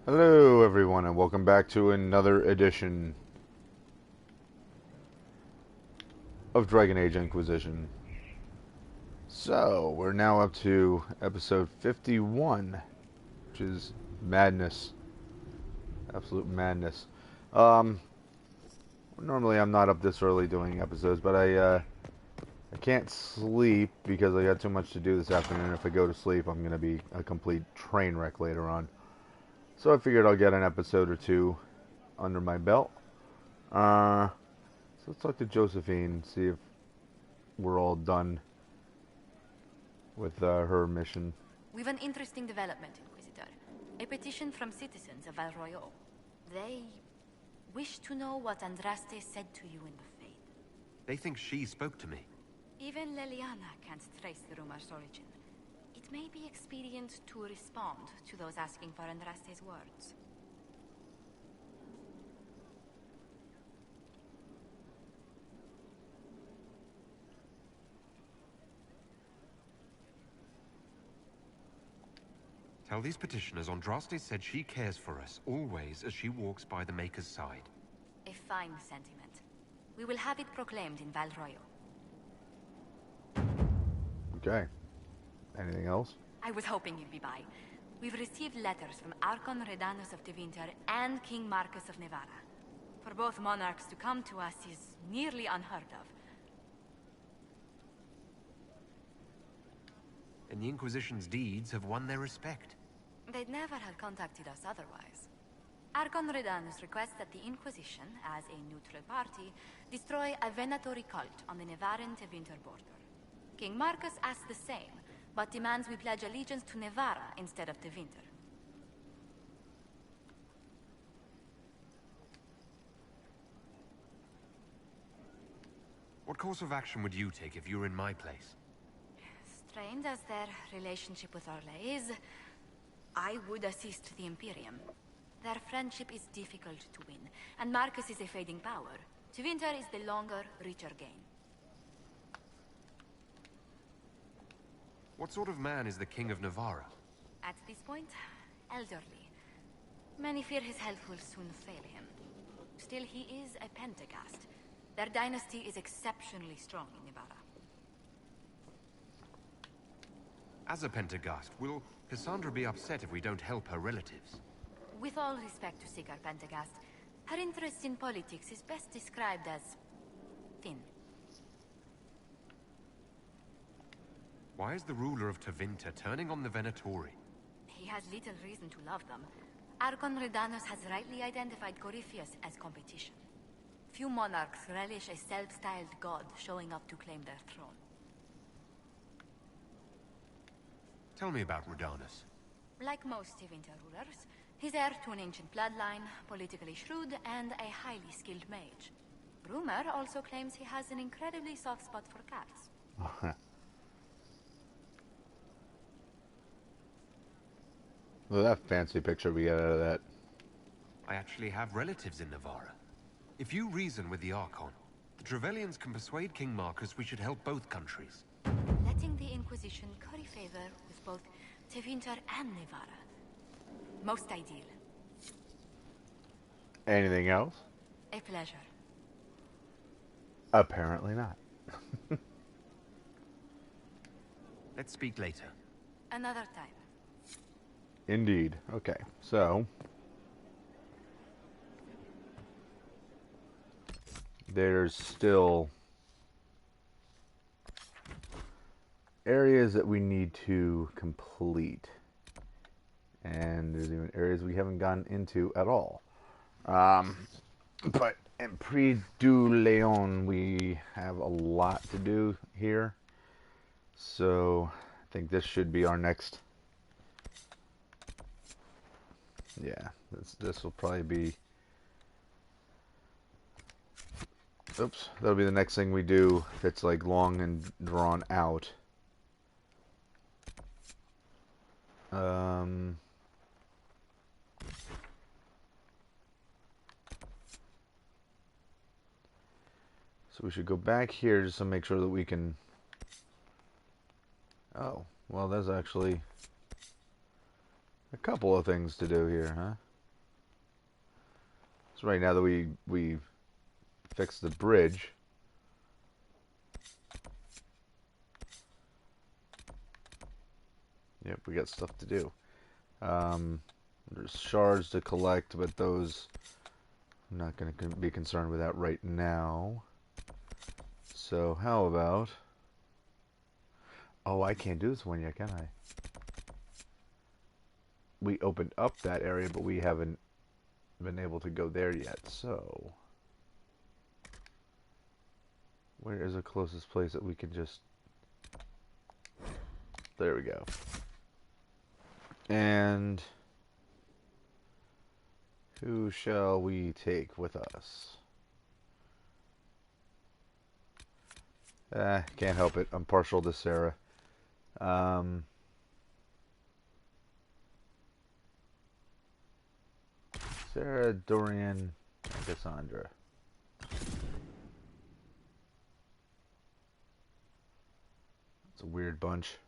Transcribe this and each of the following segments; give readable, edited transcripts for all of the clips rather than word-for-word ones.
Hello, everyone, and welcome back to another edition of Dragon Age Inquisition. So, we're now up to episode 51, which is madness. Absolute madness. Um, Normally I'm not up this early doing episodes, but I can't sleep because I got too much to do this afternoon. If I go to sleep, I'm going to be a complete train wreck later on. So I figured I'll get an episode or two under my belt. So let's talk to Josephine, see if we're all done with her mission. We've an interesting development, Inquisitor. A petition from citizens of Valroyo. They wish to know what Andraste said to you in the Fade. They think she spoke to me. Even Leliana can't trace the rumor's origin. It may be expedient to respond to those asking for Andraste's words. Tell these petitioners Andraste said she cares for us, always, as she walks by the Maker's side. A fine sentiment. We will have it proclaimed in Valroyo. Okay. Anything else? I was hoping you'd be by. We've received letters from Archon Redanus of Tevinter and King Marcus of Nevada. For both monarchs to come to us is nearly unheard of. And the Inquisition's deeds have won their respect. They'd never have contacted us otherwise. Archon Redanus requests that the Inquisition, as a neutral party, destroy a Venatori cult on the Nevaran-Tevinter border. King Marcus asks the same, but demands we pledge allegiance to Nevara instead of Tevinter. What course of action would you take if you were in my place? Strained as their relationship with Orlais is, I would assist the Imperium. Their friendship is difficult to win, and Marcus is a fading power. Tevinter is the longer, richer gain. What sort of man is the King of Navarra? At this point, elderly. Many fear his health will soon fail him. Still, he is a Pentagast. Their dynasty is exceptionally strong in Nevada. As a Pentagast, will Cassandra be upset if we don't help her relatives? With all respect to Sigurd Pentagast, her interest in politics is best described as thin. Why is the ruler of Tevinter turning on the Venatori? He has little reason to love them. Archon Redanus has rightly identified Corypheus as competition. Few monarchs relish a self-styled god showing up to claim their throne. Tell me about Redanus. Like most Tevinter rulers, he's heir to an ancient bloodline, politically shrewd, and a highly skilled mage. Rumor also claims he has an incredibly soft spot for cats. Well, that fancy picture we got out of that. I actually have relatives in Navarra. If you reason with the Archon, the Trevellians can persuade King Marcus we should help both countries. Letting the Inquisition curry favor with both Tevinter and Nevada. Most ideal. Anything else? A pleasure. Apparently not. Let's speak later. Another time. Indeed. Okay, so there's still areas that we need to complete, and there's even areas we haven't gotten into at all. But in Prix du Léon we have a lot to do here, so I think this should be our next. Yeah, this will probably be. Oops, that'll be the next thing we do if it's like long and drawn out. So we should go back here just to make sure that we can. Oh, well, there's actually a couple of things to do here, huh? So right now that we fixed the bridge, yep, we got stuff to do. There's shards to collect, but those I'm not going to be concerned with that right now. So how about... Oh, I can't do this one yet, can I? We opened up that area, but we haven't been able to go there yet, so... Where is the closest place that we can just... There we go. And... Who shall we take with us? Can't help it. I'm partial to Sarah. Sarah, Dorian, Cassandra. It's a weird bunch.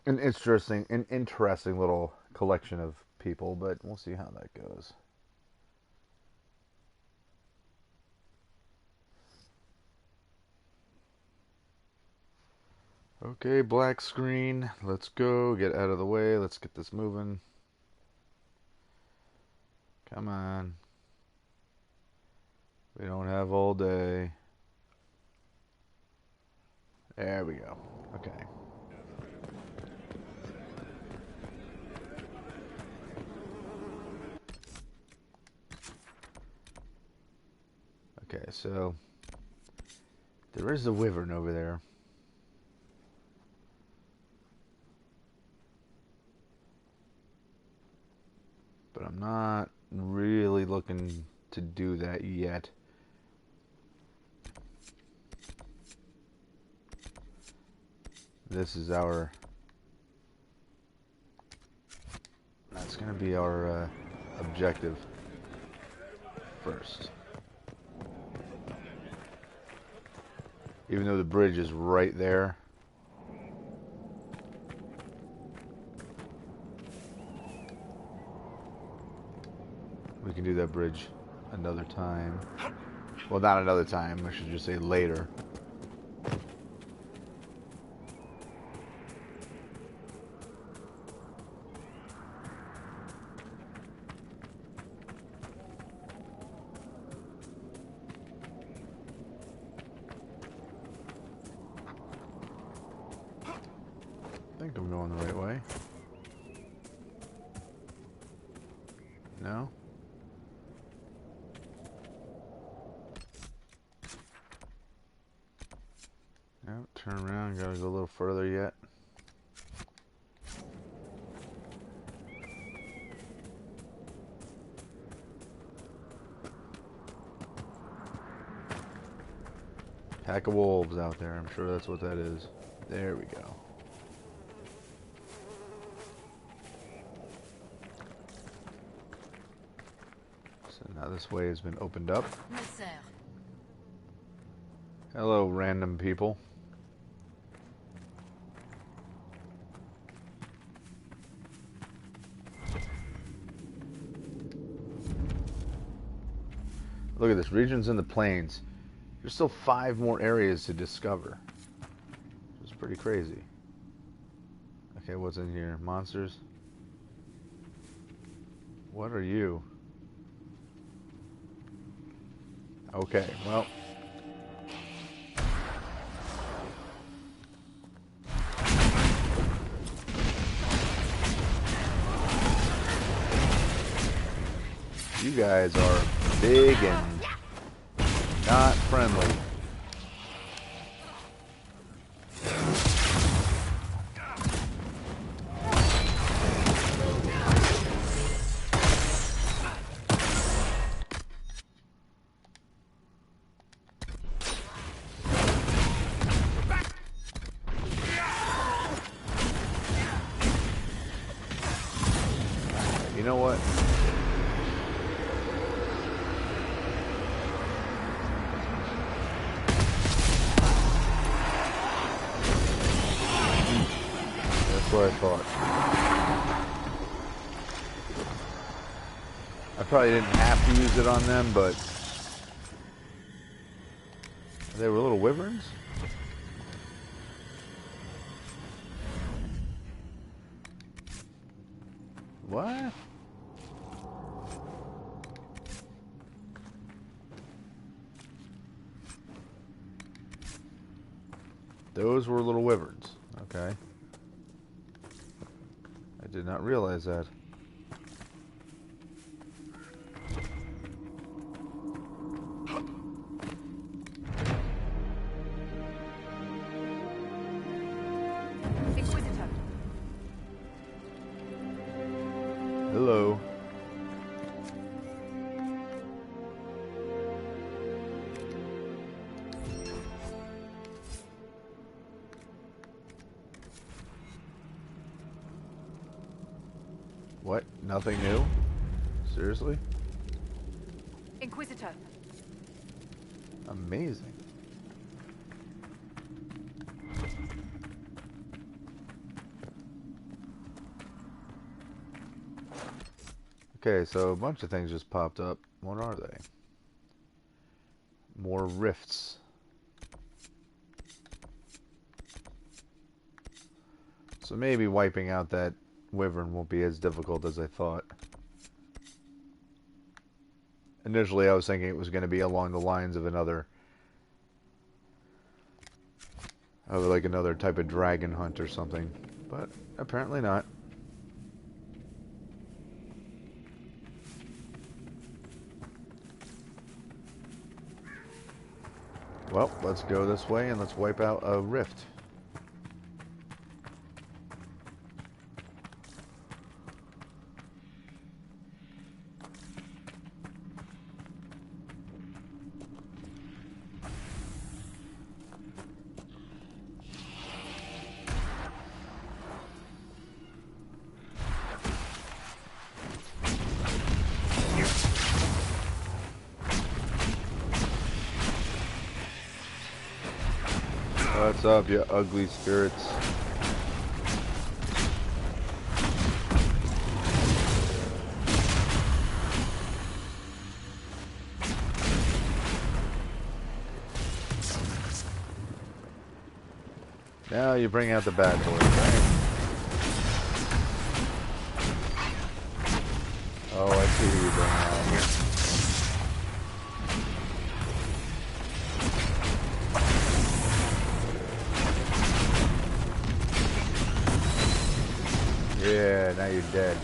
An interesting little collection of people, but we'll see how that goes. Okay, black screen. Let's go. Get out of the way. Let's get this moving. Come on. We don't have all day. There we go. Okay. Okay, so there is a wyvern over there. But I'm not really looking to do that yet. This is our... That's going to be our objective first. Even though the bridge is right there. We can do that bridge another time. Well, not another time. I should just say later. I think I'm going the right way. No? No, turn around, gotta go a little further yet. Pack of wolves out there, I'm sure that's what that is. There we go. So now this way has been opened up. Hello, random people. Look at this, regions in the plains. There's still 5 more areas to discover. It's pretty crazy. Okay, what's in here? Monsters? What are you? Okay, well. You guys are big and not friendly. You know what? what I thought. I probably didn't have to use it on them, but they were little wyverns. What? Those were little wyverns. Okay. I did not realize that. Inquisitor. Hello. What? Nothing new? Seriously? Inquisitor. Amazing. Okay, so a bunch of things just popped up. What are they? More rifts. So maybe wiping out that wyvern won't be as difficult as I thought. Initially, I was thinking it was going to be along the lines of another type of dragon hunt or something, but apparently not. Well, let's go this way and let's wipe out a rift. What's up, you ugly spirits? Now you bring out the bad boys, right? Oh, I see who you bring out here. Yeah, now you're dead.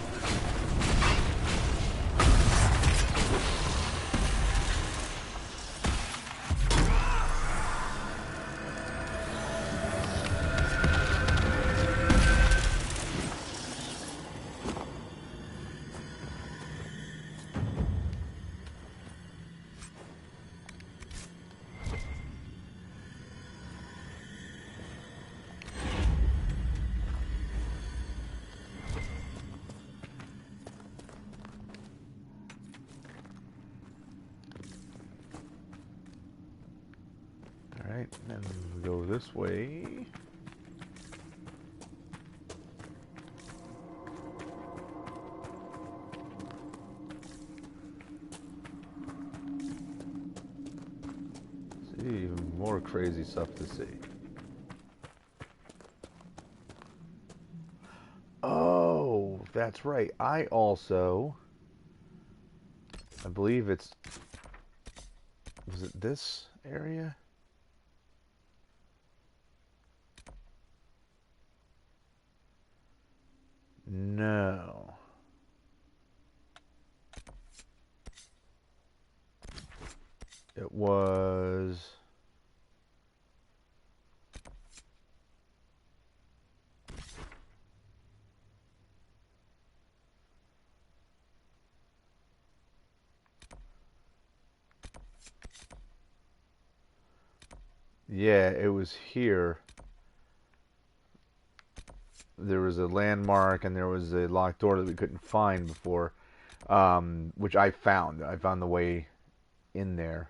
Alright, then we go this way. See, even more crazy stuff to see. Oh, that's right. I believe was it this area? No. It was... Yeah, it was here. There was a landmark and there was a locked door that we couldn't find before, which I found. I found the way in there.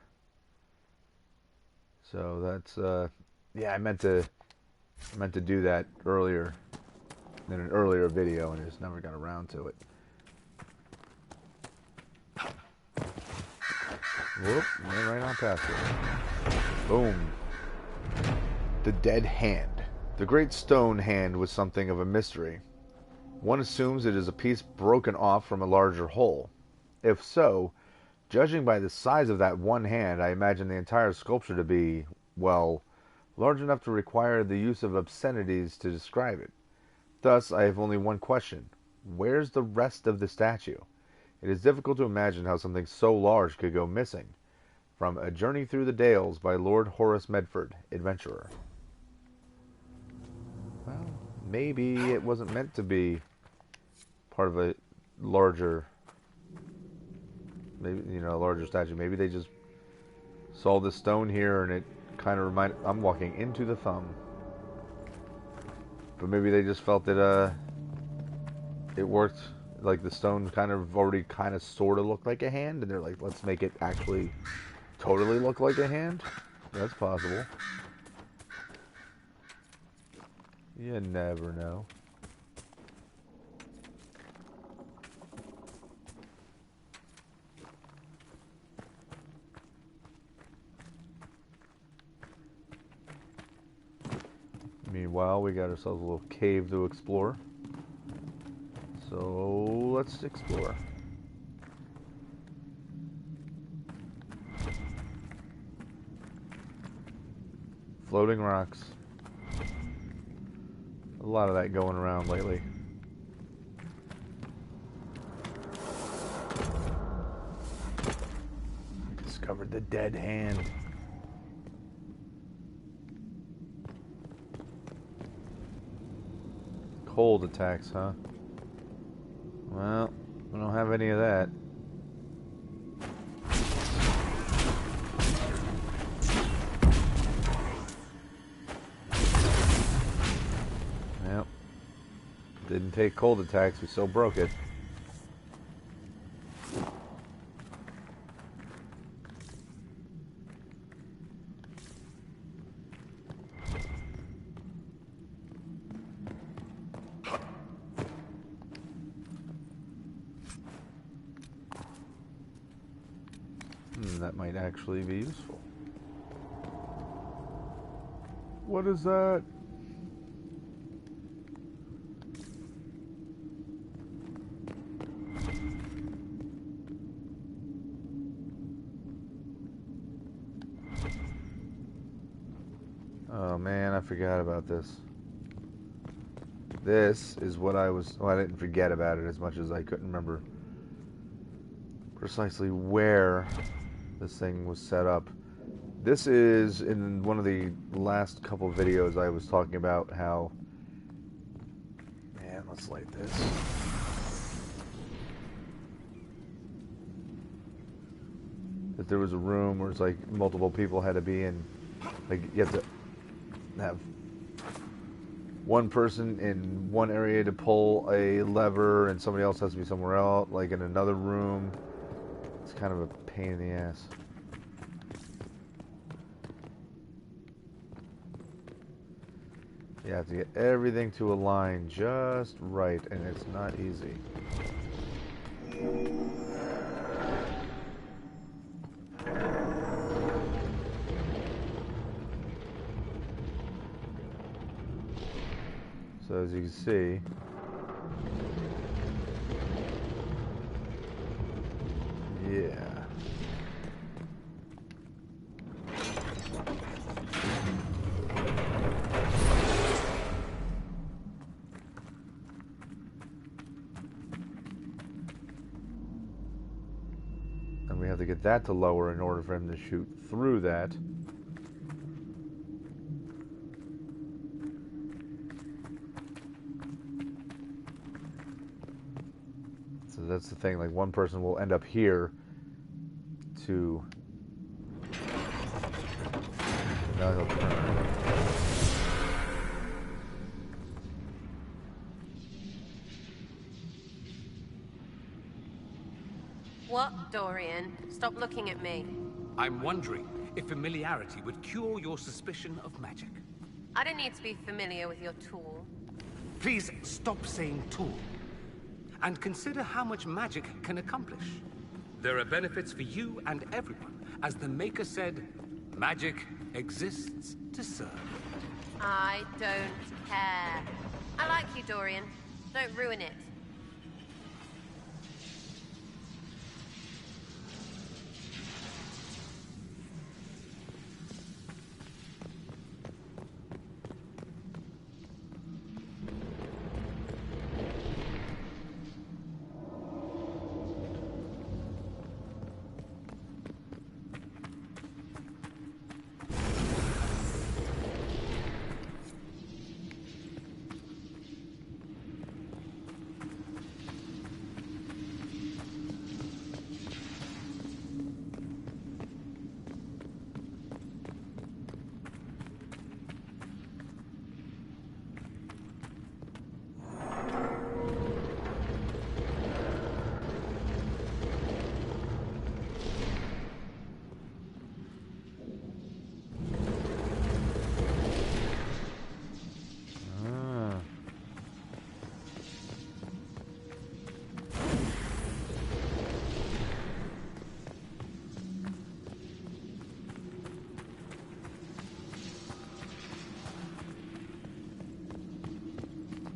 So that's yeah, I meant to do that earlier. in an earlier video and just never got around to it. Whoop, went right on past it. Boom. The dead hand. The great stone hand was something of a mystery. One assumes it is a piece broken off from a larger whole. If so, judging by the size of that one hand, I imagine the entire sculpture to be, well, large enough to require the use of obscenities to describe it. Thus, I have only one question. Where's the rest of the statue? It is difficult to imagine how something so large could go missing. From A Journey Through the Dales by Lord Horace Medford, Adventurer. Well, maybe it wasn't meant to be part of a larger, maybe, you know, a larger statue. Maybe they just saw the stone here and it kind of reminded, I'm walking into the thumb. But maybe they just felt that it worked, like the stone kind of already kind of sort of looked like a hand, and they're like, let's make it actually totally look like a hand. That's possible. You never know. Meanwhile, we got ourselves a little cave to explore. So let's explore. Floating rocks. A lot of that going around lately. Discovered the dead hand. Cold attacks, huh? Well, we don't have any of that. Yep. Didn't take cold attacks, we still broke it. That might actually be useful. What is that? Oh man, I forgot about this. This is what I was... Well, I didn't forget about it as much as I couldn't remember precisely where this thing was set up. This is in one of the last couple videos I was talking about how... Man, let's light this. That there was a room where it's like multiple people had to be in. Like you have to have one person in one area to pull a lever and somebody else has to be somewhere else, like in another room. It's kind of a pain in the ass. You have to get everything to align just right, and it's not easy. So as you can see, yeah. And we have to get that to lower in order for him to shoot through that. So that's the thing, like one person will end up here to... Now he'll turn. What, Dorian? Stop looking at me. I'm wondering if familiarity would cure your suspicion of magic. I don't need to be familiar with your tool. Please stop saying tool. And consider how much magic can accomplish. There are benefits for you and everyone. As the Maker said, magic exists to serve. I don't care. I like you, Dorian. Don't ruin it.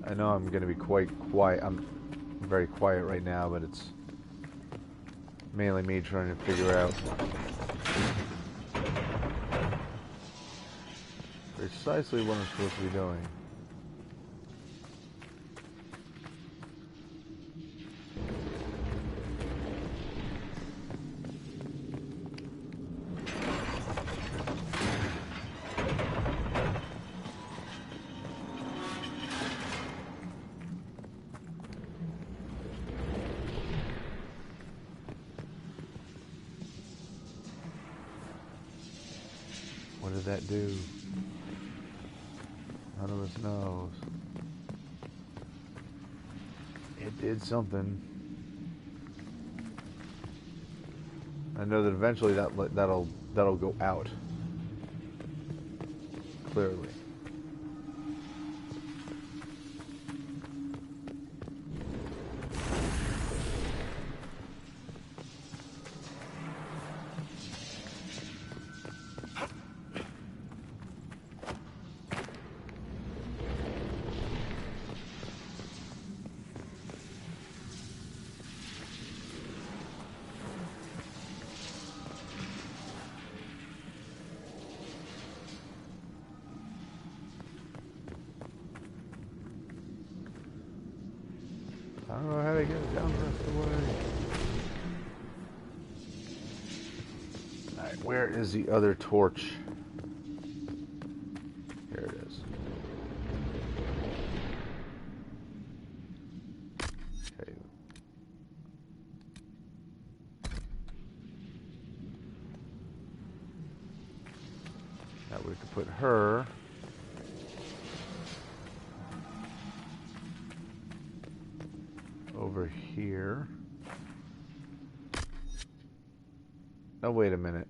I know I'm going to be quite quiet. I'm very quiet right now, but it's mainly me trying to figure out precisely what I'm supposed to be doing. What did that do? None of us knows. It did something. I know that eventually that'll go out. Clearly. I don't know how to get it down the rest of the way. Alright, where is the other torch? Here it is. Okay. Now we can put her over here. Oh, wait a minute.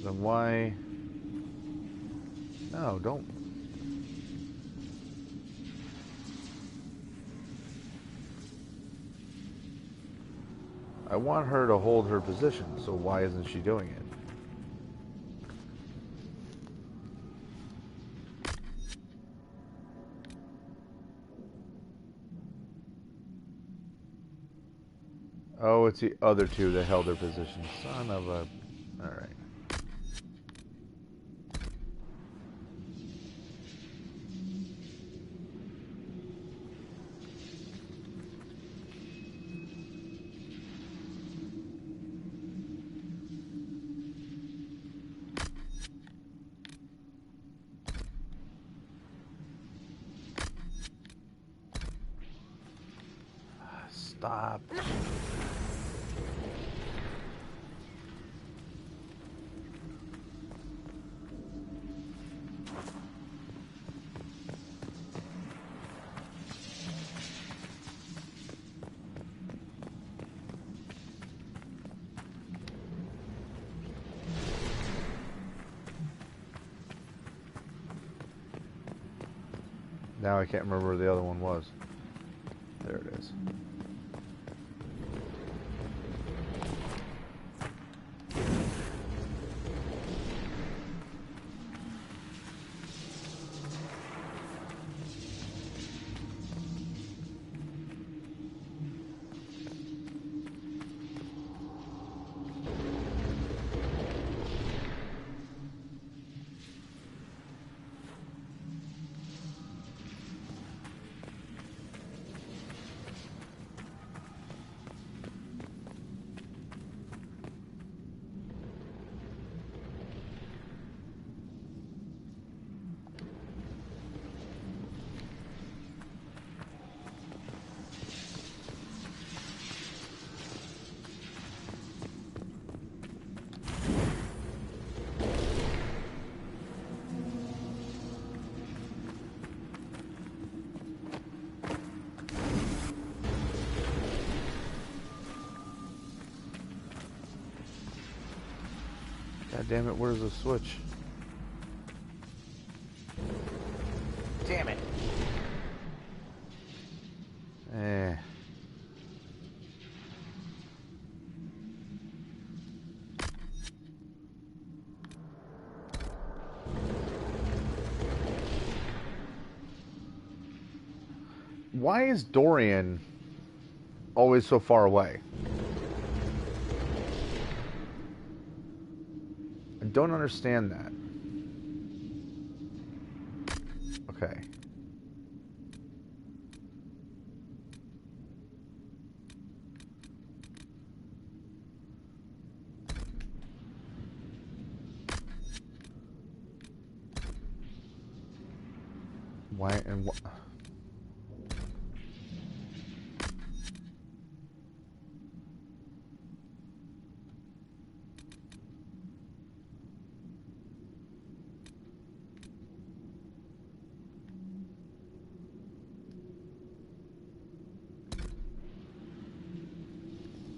Then why? No, don't. I want her to hold her position, so why isn't she doing it? Oh, it's the other two that held their position. Son of a... Alright. Stop. Now I can't remember where the other one was. There it is. God damn it, where's the switch? Damn it. Eh. Why is Dorian always so far away? I don't understand that. Okay. Why and what?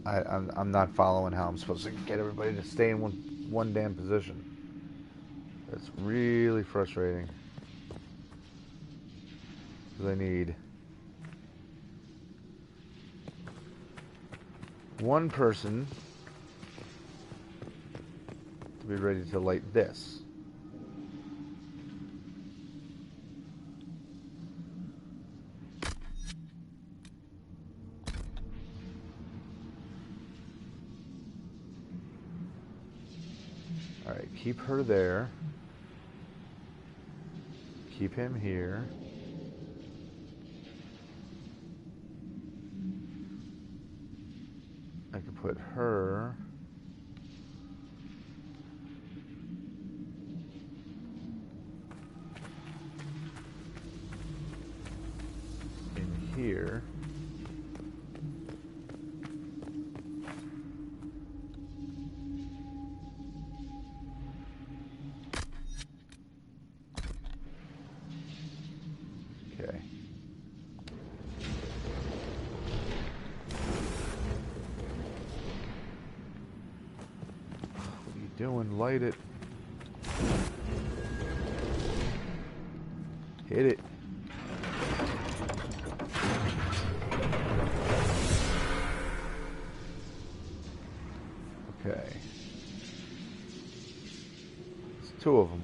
I'm not following how I'm supposed to get everybody to stay in one damn position. That's really frustrating. Because I need one person to be ready to light this. Alright, keep her there. Keep him here. I could put her in here. Okay. What are you doing? Light it. Hit it. Okay. It's two of them.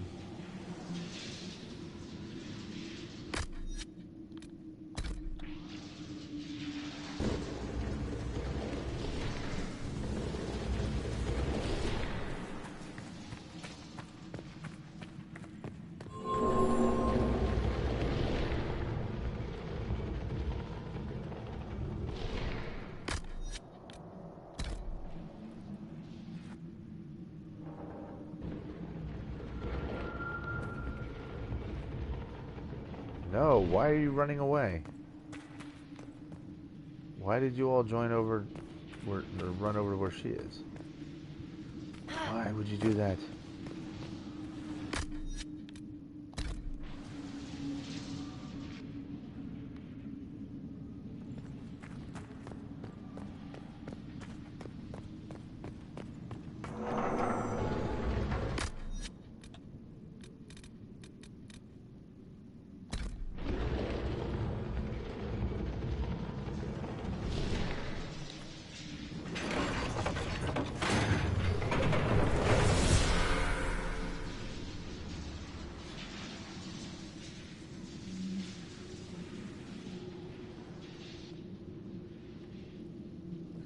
No, why are you running away? Why did you all join over or run over to where she is? Why would you do that?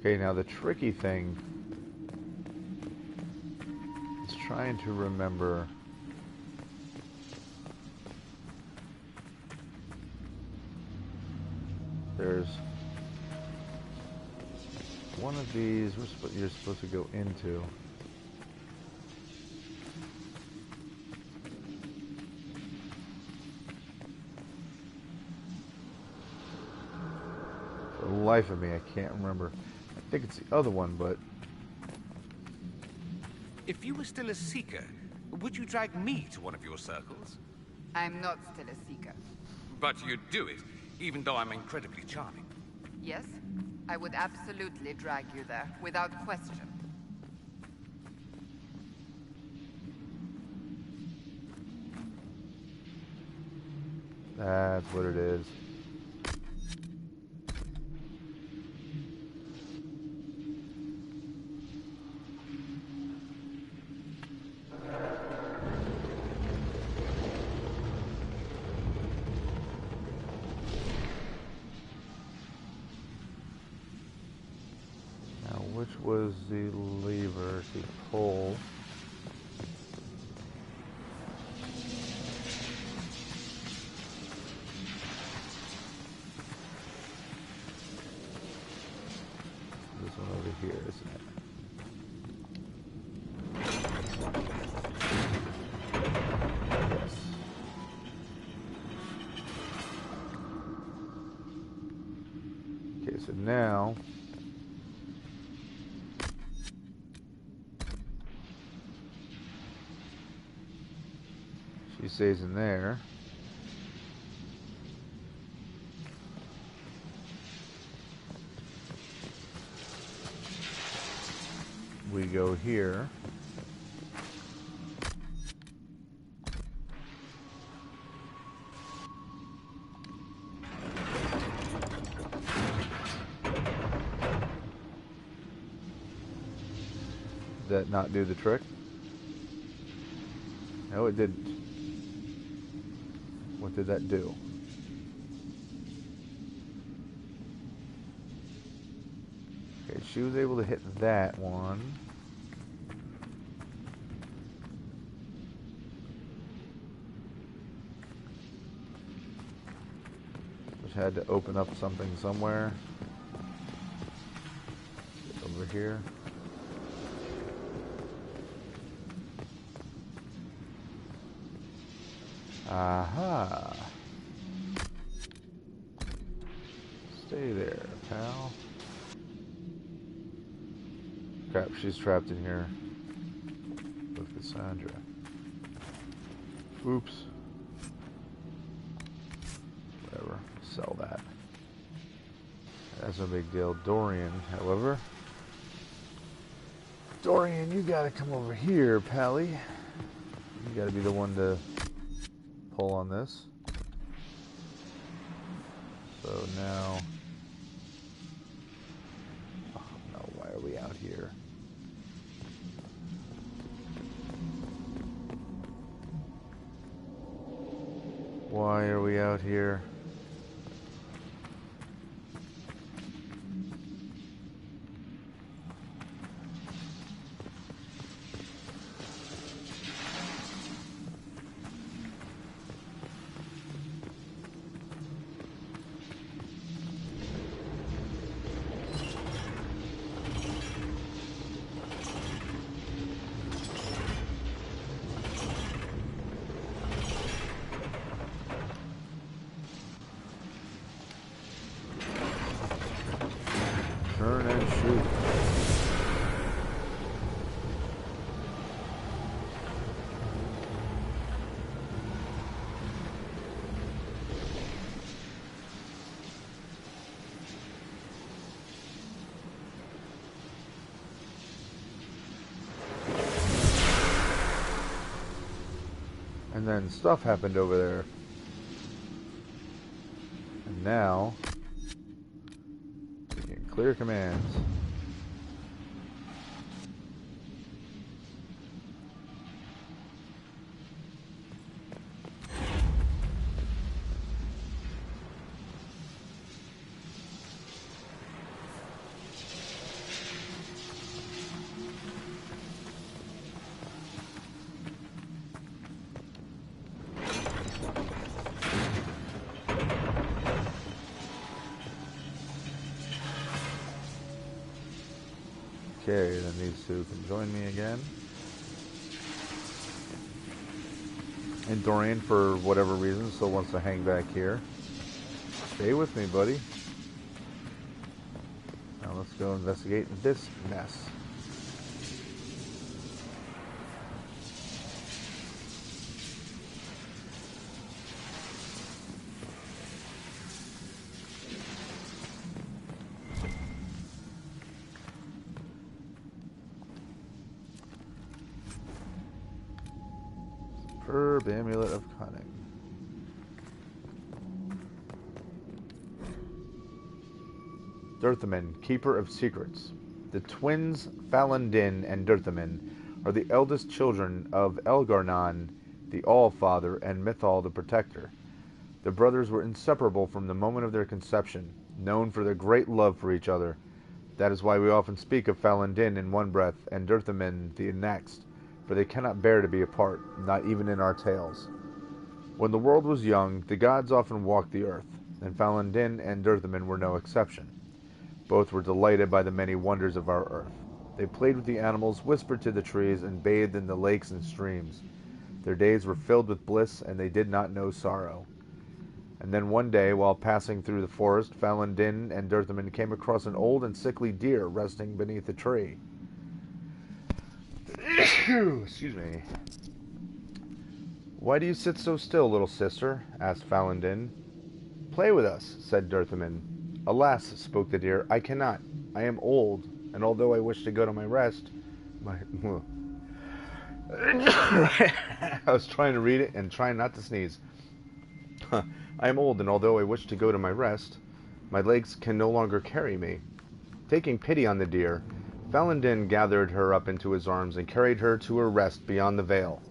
Okay, now the tricky thing is trying to remember. There's one of these you're supposed to go into. For the life of me, I can't remember. I think it's the other one, but If you were still a seeker, would you drag me to one of your circles? I'm not still a seeker. But you'd do it, even though I'm incredibly charming. Yes, I would absolutely drag you there, without question. that's what it is. Now, which was the lever to pull? This one over here, isn't it? Yes. Okay, so now she stays in there. We go here. Did that not do the trick? No, it didn't. What did that do? Okay, she was able to hit that one. Which had to open up something somewhere. Over here. Aha. Stay there, pal. Crap, she's trapped in here with Cassandra. Oops. Whatever. Sell that. That's no big deal. Dorian, however. Dorian, you gotta come over here, Pally. You gotta be the one to pull on this. So now... Oh no, why are we out here? Why are we out here? Turn and shoot. And then stuff happened over there. And now we can clear commands. Okay, then these two can join me again. And Dorian, for whatever reason, still wants to hang back here. Stay with me, buddy. Now let's go investigate this mess. Superb amulet of cunning. Dirthamin, keeper of secrets. The twins Falandin and Dirthamin are the eldest children of Elgar'nan, the All-Father, and Mythal, the Protector. The brothers were inseparable from the moment of their conception, known for their great love for each other. That is why we often speak of Falandin in one breath and Dirthamin the next, for they cannot bear to be apart, not even in our tales. When the world was young, the gods often walked the earth, and Falandin and Dirthamin were no exception. Both were delighted by the many wonders of our earth. They played with the animals, whispered to the trees, and bathed in the lakes and streams. Their days were filled with bliss, and they did not know sorrow. And then one day, while passing through the forest, Falandin and Dirthamin came across an old and sickly deer resting beneath a tree. Excuse me. "Why do you sit so still, little sister?" asked Falandin. "Play with us," said Dirthamin. "Alas," spoke the deer, "I cannot. I am old, and although I wish to go to my rest, I was trying to read it and trying not to sneeze. I am old, and although I wish to go to my rest, my legs can no longer carry me." Taking pity on the deer, Falandin gathered her up into his arms and carried her to her rest beyond the veil.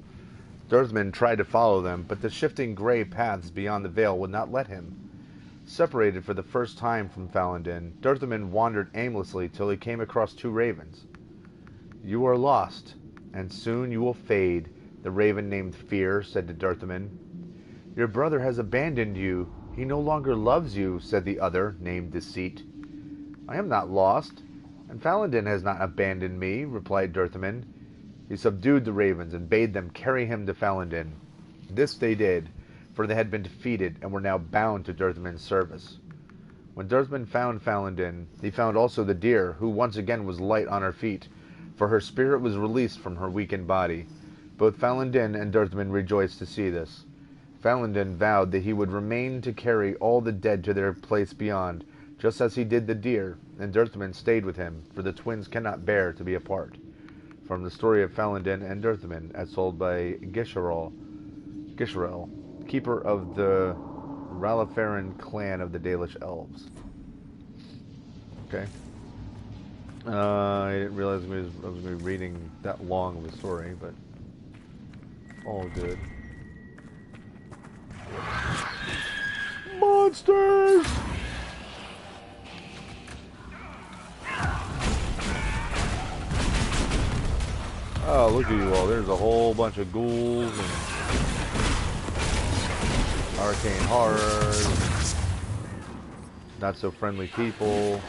Dirthamin tried to follow them, but the shifting gray paths beyond the veil would not let him. Separated for the first time from Falandin, Dirthamin wandered aimlessly till he came across two ravens. "You are lost, and soon you will fade," the raven named Fear said to Dirthamin. "Your brother has abandoned you. He no longer loves you," said the other, named Deceit. "I am not lost, and Falandin has not abandoned me," replied Dirthamin. He subdued the ravens and bade them carry him to Falandin. This they did, for they had been defeated and were now bound to Dirthamin's service. When Dirthamin found Falandin, he found also the deer, who once again was light on her feet, for her spirit was released from her weakened body. Both Falandin and Dirthamin rejoiced to see this. Falandin vowed that he would remain to carry all the dead to their place beyond, just as he did the deer, and Dirthamin stayed with him, for the twins cannot bear to be apart. From the story of Falandin and Dirthamin, as told by Gisharel, keeper of the Ralafaran clan of the Dalish Elves. Okay. I didn't realize I was going to be reading that long of a story, but all good. Monsters! Oh, look at you all. There's a whole bunch of ghouls and arcane horrors, not so friendly people.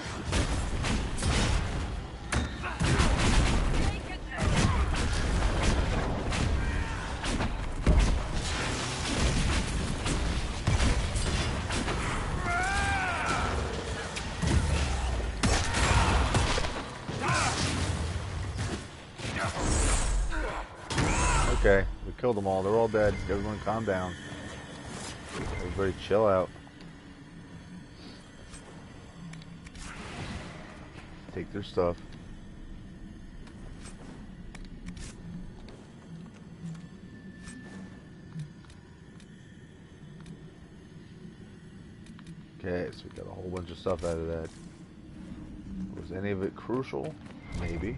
Okay, we killed them all. They're all dead. Everyone calm down. Everybody chill out. Take their stuff. Okay, so we got a whole bunch of stuff out of that. Was any of it crucial? Maybe.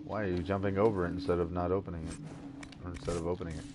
Why are you jumping over it instead of not opening it? Or instead of opening it?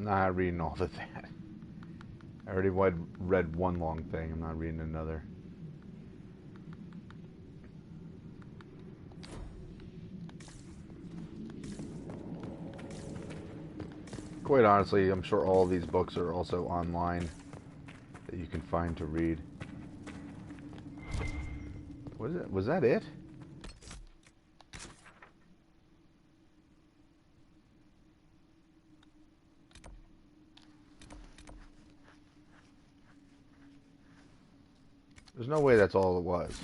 I'm not reading all of that. I already read one long thing. I'm not reading another. Quite honestly, I'm sure all of these books are also online that you can find to read. What is it? Was that it? There's no way that's all it was.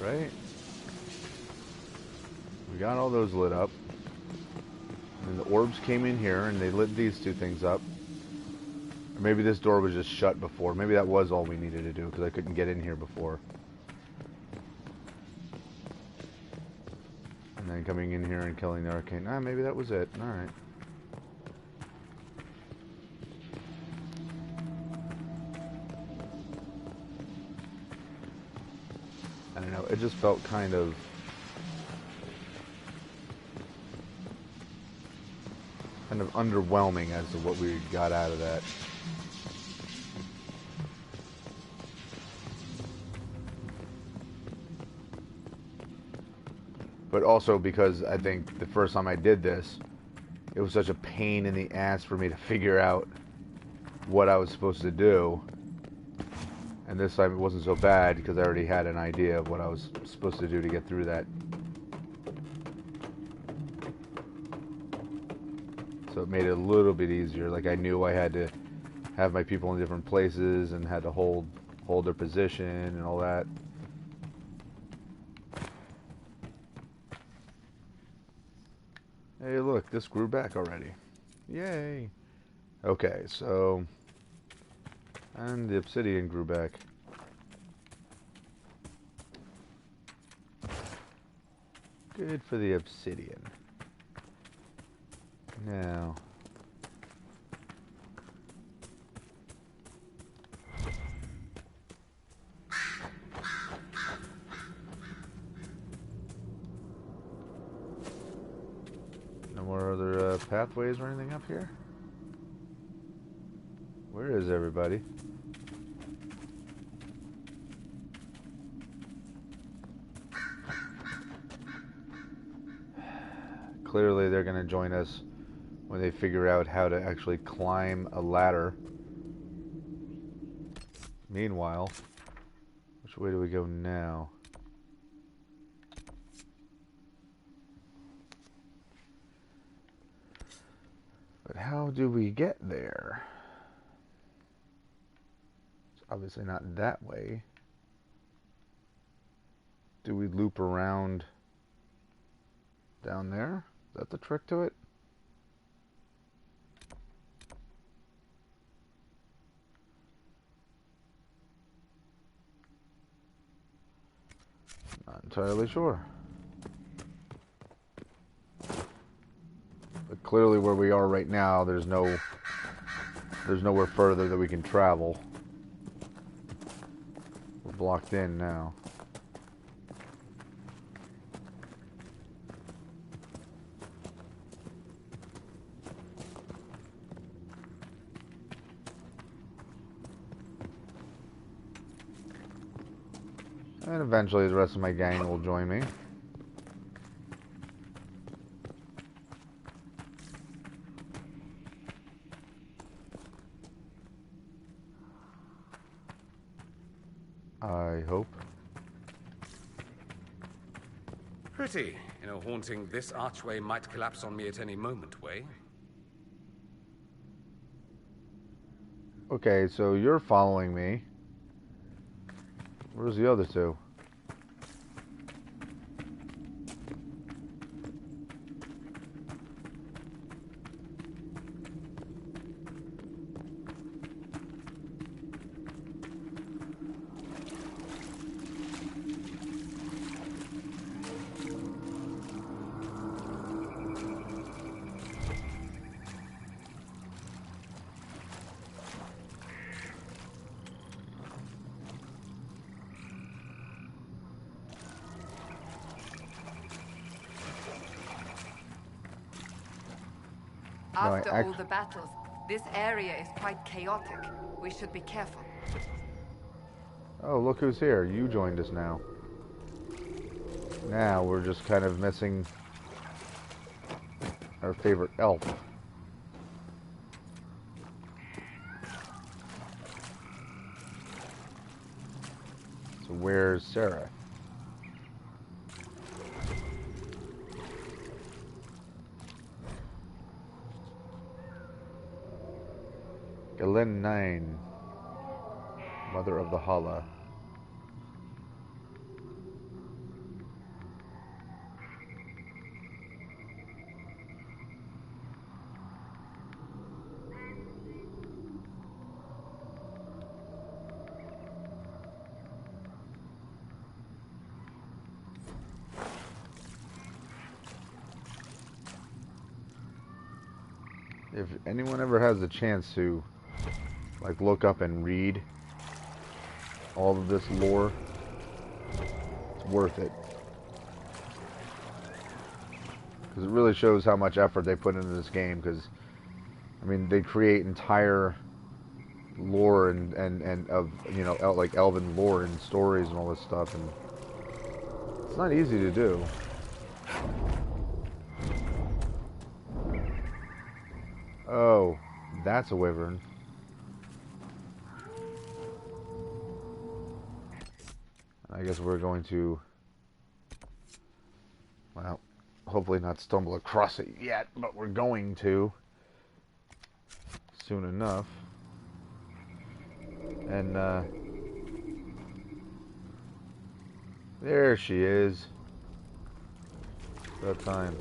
Right? We got all those lit up. And the orbs came in here and they lit these two things up. Or maybe this door was just shut before. Maybe that was all we needed to do because I couldn't get in here before. And then coming in here and killing the arcane. Ah, maybe that was it. Alright. I don't know. It just felt kind of underwhelming as to what we got out of that. But also because I think the first time I did this, it was such a pain in the ass for me to figure out what I was supposed to do. And this time it wasn't so bad because I already had an idea of what I was supposed to do to get through that. So it made it a little bit easier. Like I knew I had to have my people in different places and had to hold their position and all that. Hey, look, this grew back already. Yay. Okay, so... And the obsidian grew back. Good for the obsidian. Now... No more other pathways or anything up here? Where is everybody? Clearly they're going to join us when they figure out how to actually climb a ladder. Meanwhile, which way do we go now? But how do we get there? It's obviously not that way. Do we loop around down there? Is that the trick to it? Not entirely sure. But clearly where we are right now, there's nowhere further that we can travel. We're blocked in now. And eventually the rest of my gang will join me. I hope. Pretty, in a haunting this archway might collapse on me at any moment way. Okay, so you're following me. Where's the other two? After all the battles, this area is quite chaotic. We should be careful. Oh, look who's here. You joined us now. Now we're just kind of missing our favorite elf. So where's Sarah? Galen 9, Mother of the Hala. If anyone ever has a chance to like look up and read all of this lore, it's worth it. Because it really shows how much effort they put into this game, because I mean they create entire lore and of, you know, like elven lore and stories and all this stuff, and it's not easy to do. Oh, that's a wyvern. I guess we're going to, well, hopefully not stumble across it yet, but we're going to soon enough. And there she is. That time.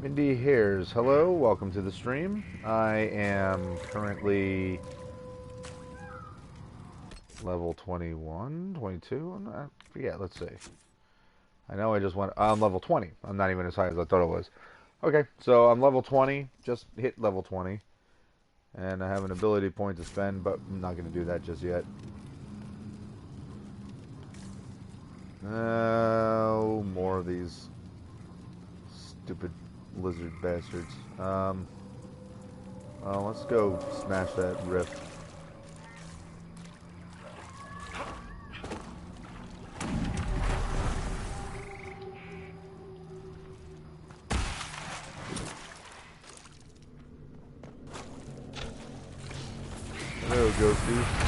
Mindy Hares, hello, welcome to the stream. I am currently level 21, 22, yeah, let's see. I know I just went, I'm level 20. I'm not even as high as I thought it was. Okay, so I'm level 20, just hit level 20. And I have an ability point to spend, but I'm not going to do that just yet. Oh, more of these stupid lizard bastards. Well, let's go smash that rift. Hello, ghosties.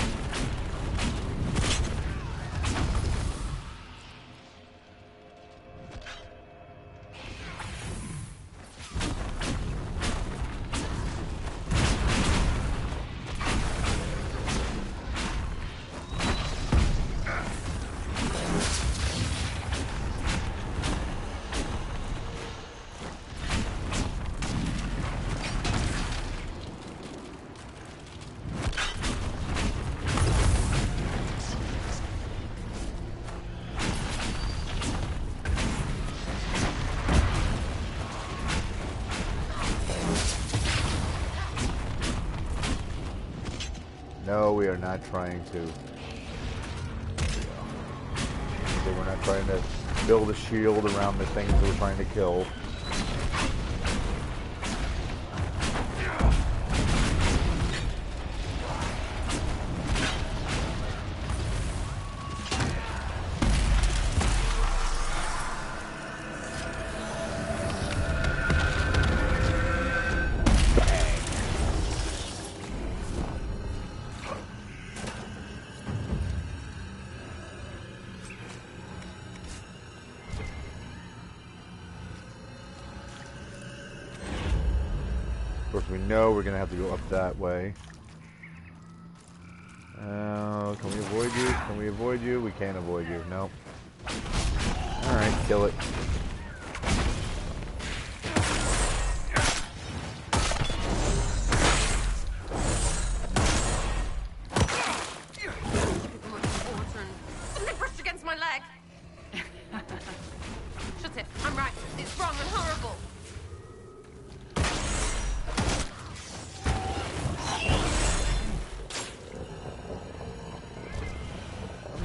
No, we are not trying to. We're not trying to build a shield around the things we're trying to kill. Of course, we know we're going to have to go up that way. Can we avoid you? Can we avoid you? We can't avoid you. Nope. Alright, kill it. It looks awesome. Slip against my leg.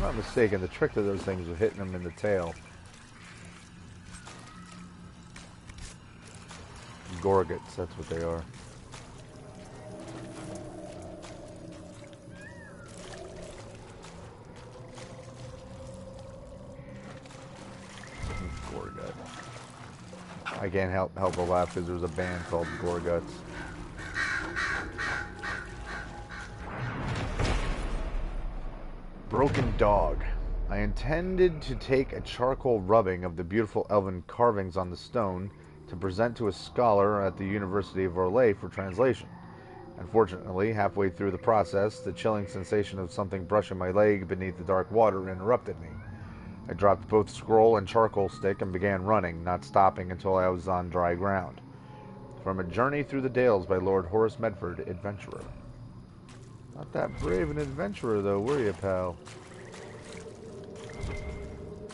not mistaken, the trick to those things was hitting them in the tail. Gorgets, that's what they are. Gorgut. I can't help but laugh because there's a band called Gorguts. Broken Dog. I intended to take a charcoal rubbing of the beautiful elven carvings on the stone to present to a scholar at the University of Orlais for translation. Unfortunately, halfway through the process, the chilling sensation of something brushing my leg beneath the dark water interrupted me. I dropped both scroll and charcoal stick and began running, not stopping until I was on dry ground. From A Journey Through the Dales by Lord Horace Medford, Adventurer. Not that brave an adventurer, though, were you, pal?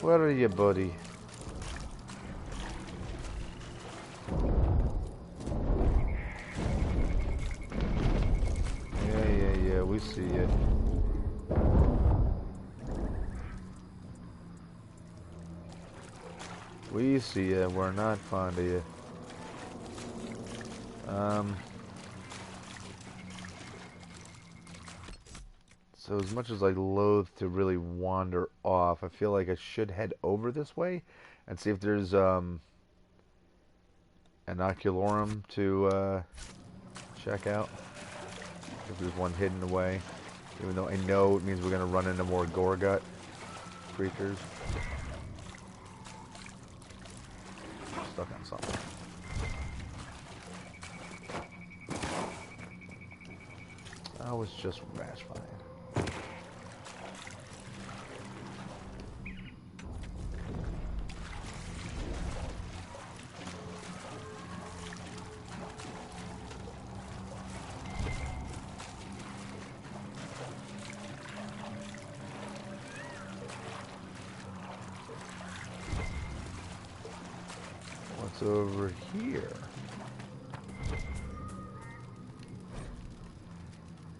Where are you, buddy? Yeah, we see you. We see you. We're not fond of you. So as much as I loathe to really wander off, I feel like I should head over this way and see if there's an ocularum to check out. If there's one hidden away. Even though I know it means we're going to run into more Gorgut creatures. I'm stuck on something. Oh, it's just rash fine. What's over here?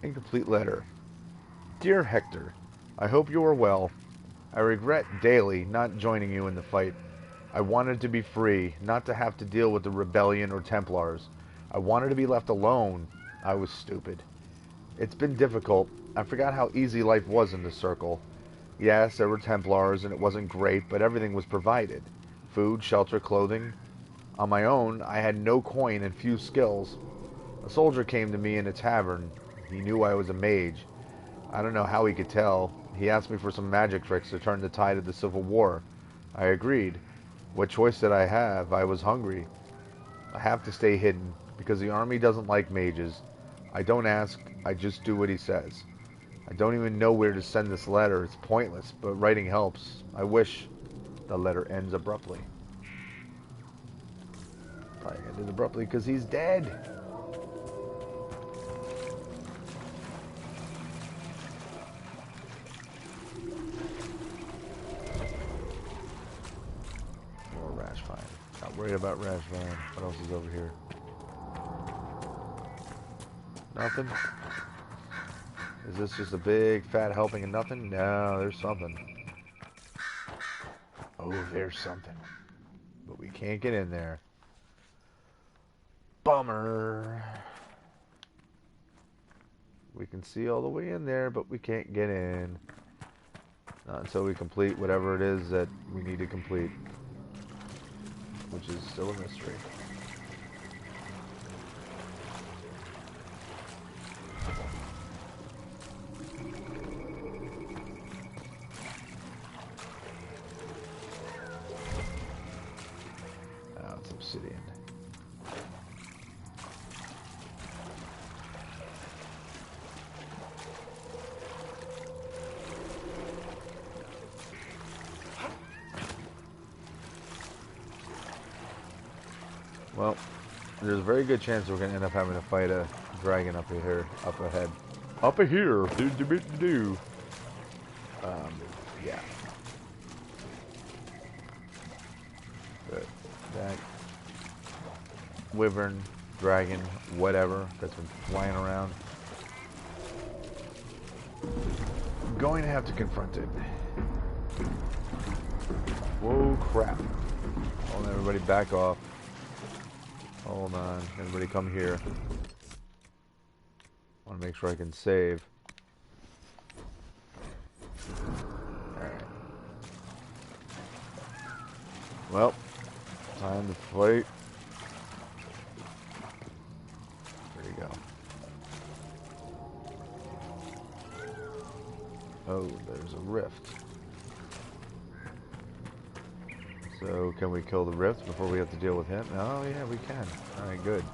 Incomplete letter. Dear Hector, I hope you are well. I regret daily not joining you in the fight. I wanted to be free, not to have to deal with the rebellion or Templars. I wanted to be left alone. I was stupid. It's been difficult. I forgot how easy life was in the Circle. Yes, there were Templars, and it wasn't great, but everything was provided. Food, shelter, clothing. On my own, I had no coin and few skills. A soldier came to me in a tavern. He knew I was a mage. I don't know how he could tell. He asked me for some magic tricks to turn the tide of the Civil War. I agreed. What choice did I have? I was hungry. I have to stay hidden, because the army doesn't like mages. I don't ask, I just do what he says. I don't even know where to send this letter. It's pointless, but writing helps. I wish. The letter ends abruptly. Probably ended abruptly because he's dead. More Rashvine. Not worried about Rashvine. What else is over here? Nothing? Is this just a big fat helping of nothing? No, there's something. Oh, there's something. But we can't get in there. Bummer. We can see all the way in there, but we can't get in. Not until we complete whatever it is that we need to complete. Which is still a mystery. Oh, it's obsidian. Well, there's a very good chance we're going to end up having to fight a dragon up here, up ahead. Up here, do. Yeah. But that wyvern, dragon, whatever that's been flying around. going to have to confront it. Whoa, crap. Hold on, everybody back off. Hold on. Everybody come here. I want to make sure I can save. Alright. Well, time to fight. There you go. Oh, there's a rift. So, can we kill the rift before we have to deal with him? Oh, yeah, we can. Alright, good.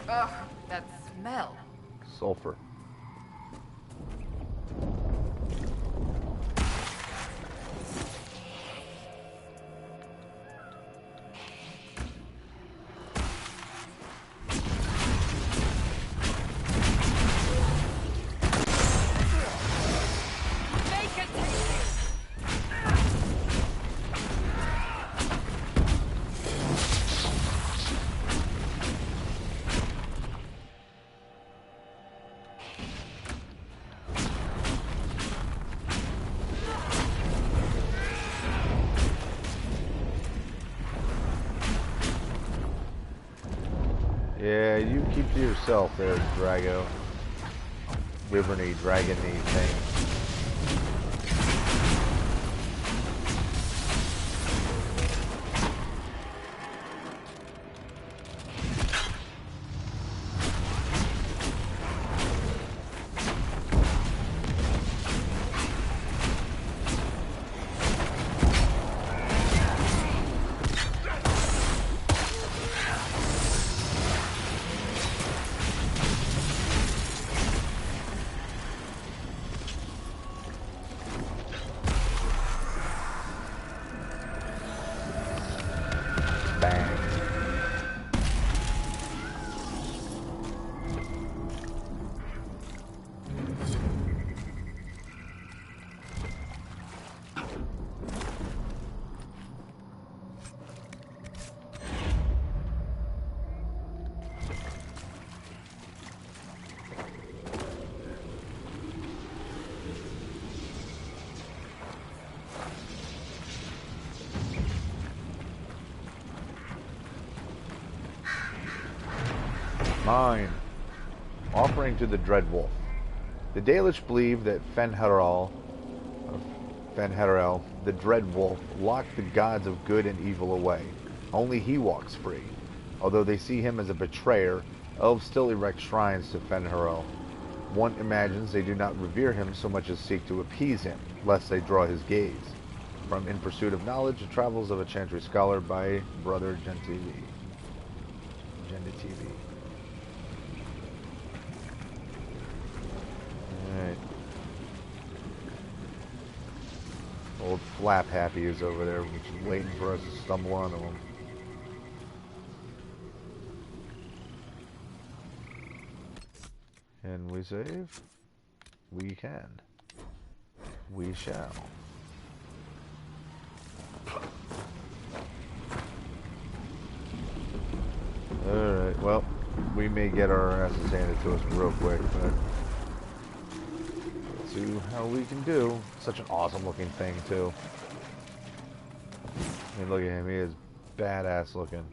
Ugh, that smell. Sulfur. Yeah, you keep to yourself there, Drago. Wyverny, dragony thing. Mine. Offering to the Dreadwolf. The Dalish believe that Fen'Harel, the Dreadwolf, locked the gods of good and evil away. Only he walks free. Although they see him as a betrayer, elves still erect shrines to Fen'Harel. One imagines they do not revere him so much as seek to appease him, lest they draw his gaze. From In Pursuit of Knowledge, The Travels of a Chantry Scholar by Brother Gentili. Alright. Old Flap Happy is over there, just waiting for us to stumble onto him. Can we save? We can. We shall. Alright, well, we may get our asses handed to us real quick, but let's see how we can do. Such an awesome looking thing, too. I mean, look at him, he is badass looking.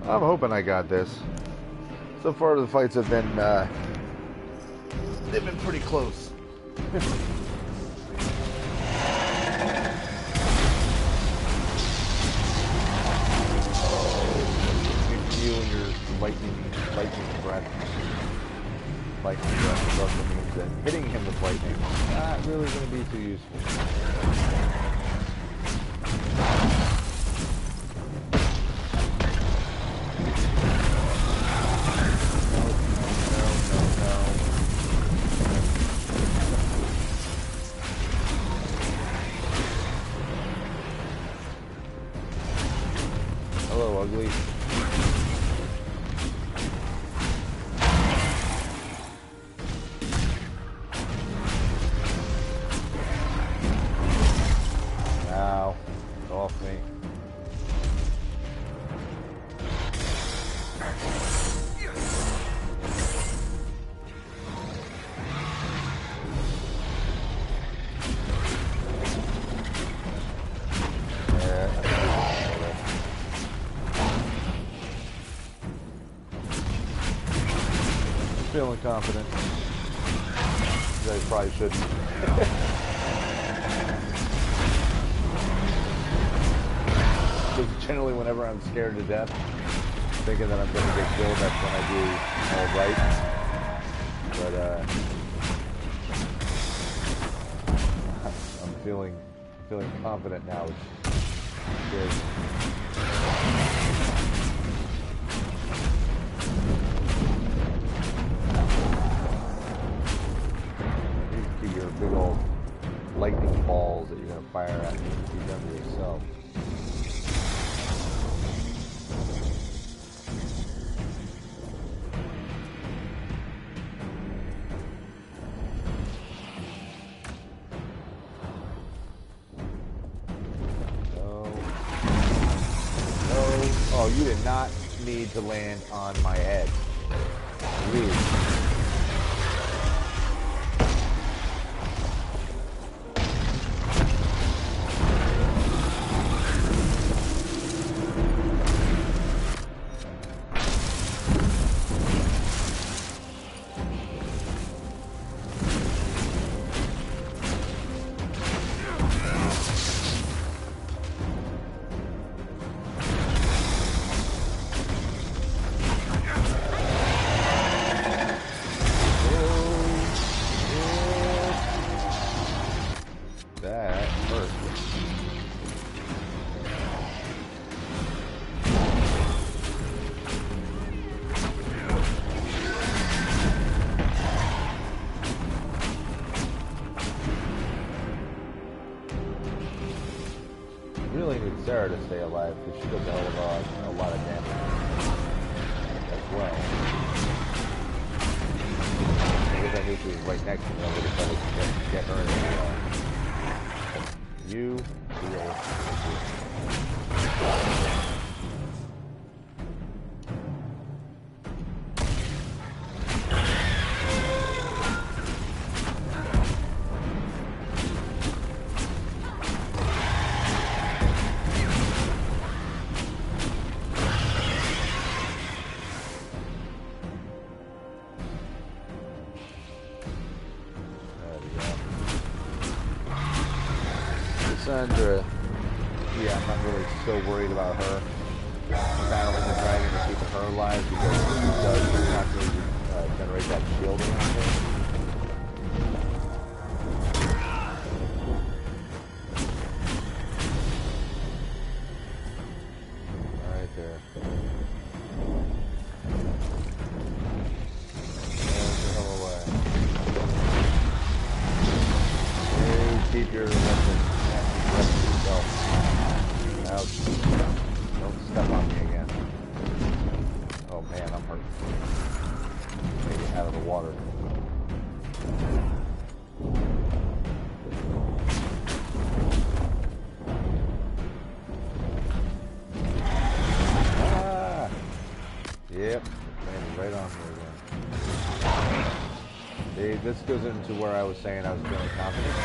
I'm hoping I got this. So far the fights have been, they've been pretty close. You feel your lightning breath. Lightning breath also means that hitting him with lightning is not really going to be too useful. Hello, ugly. Ow. Get off me. Feeling confident. You guys probably shouldn't. Because generally whenever I'm scared to death, thinking that I'm going to get killed, that's when I do all right. But I'm feeling confident now, which is good. Your big old lightning balls that you're going to fire at me if you've done to yourself. No. No. Oh, you did not need to land on my head. Really. Sarah to stay alive because she does a hell of a lot of damage as well. Because I knew she was right next to me, I would have tried to get her in the You deal. Cassandra, yeah, I'm not really so worried about her. I'm battling the dragon to keep her alive because she does naturally generate that shield around her. Right there. Get the hell away. You keep your weapon. Ouch. Don't step on me again. Oh man, I'm hurt. Maybe out of the water. Ah! Yep, landed right on me again. See, this goes into where I was saying I was feeling confident.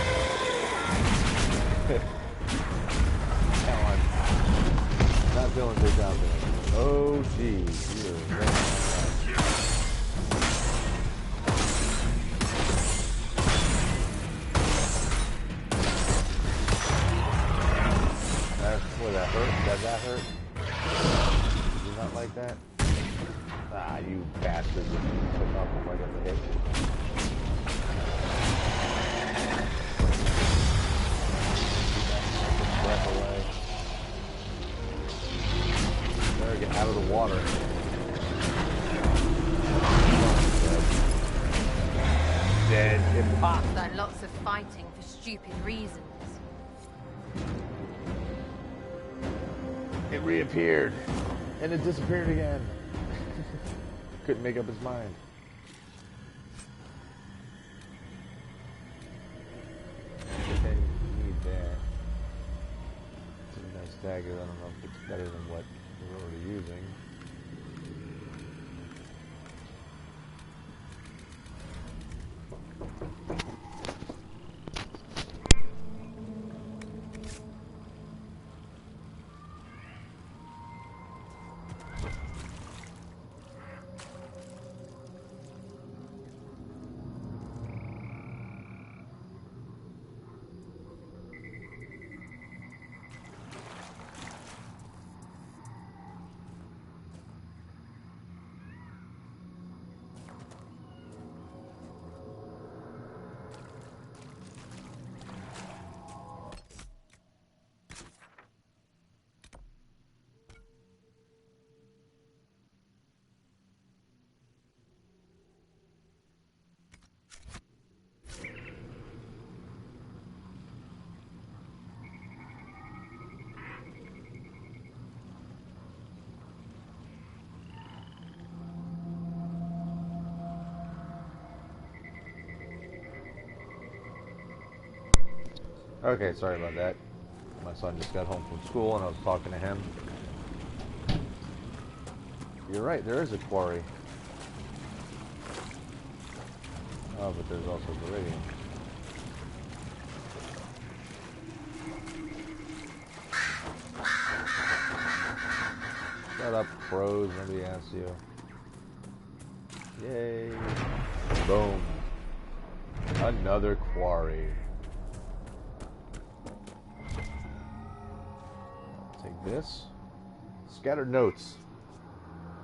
Not feeling too confident. Oh, geez. You're right on that. Boy, that hurt. Does that hurt? Did you not like that? Ah, you bastard. Took off before I got the hit. Breath away. Better get out of the water. Dead. It popped. So lots of fighting for stupid reasons. It reappeared. And it disappeared again. Couldn't make up his mind. I need that. It's a nice dagger. I don't know if it's better than what we're already using. Okay, sorry about that. My son just got home from school and I was talking to him. You're right, there is a quarry. Oh, but there's also Viridian. Shut up, crows, nobody asks you. Yay. Boom. Another quarry. Take this. Scattered notes.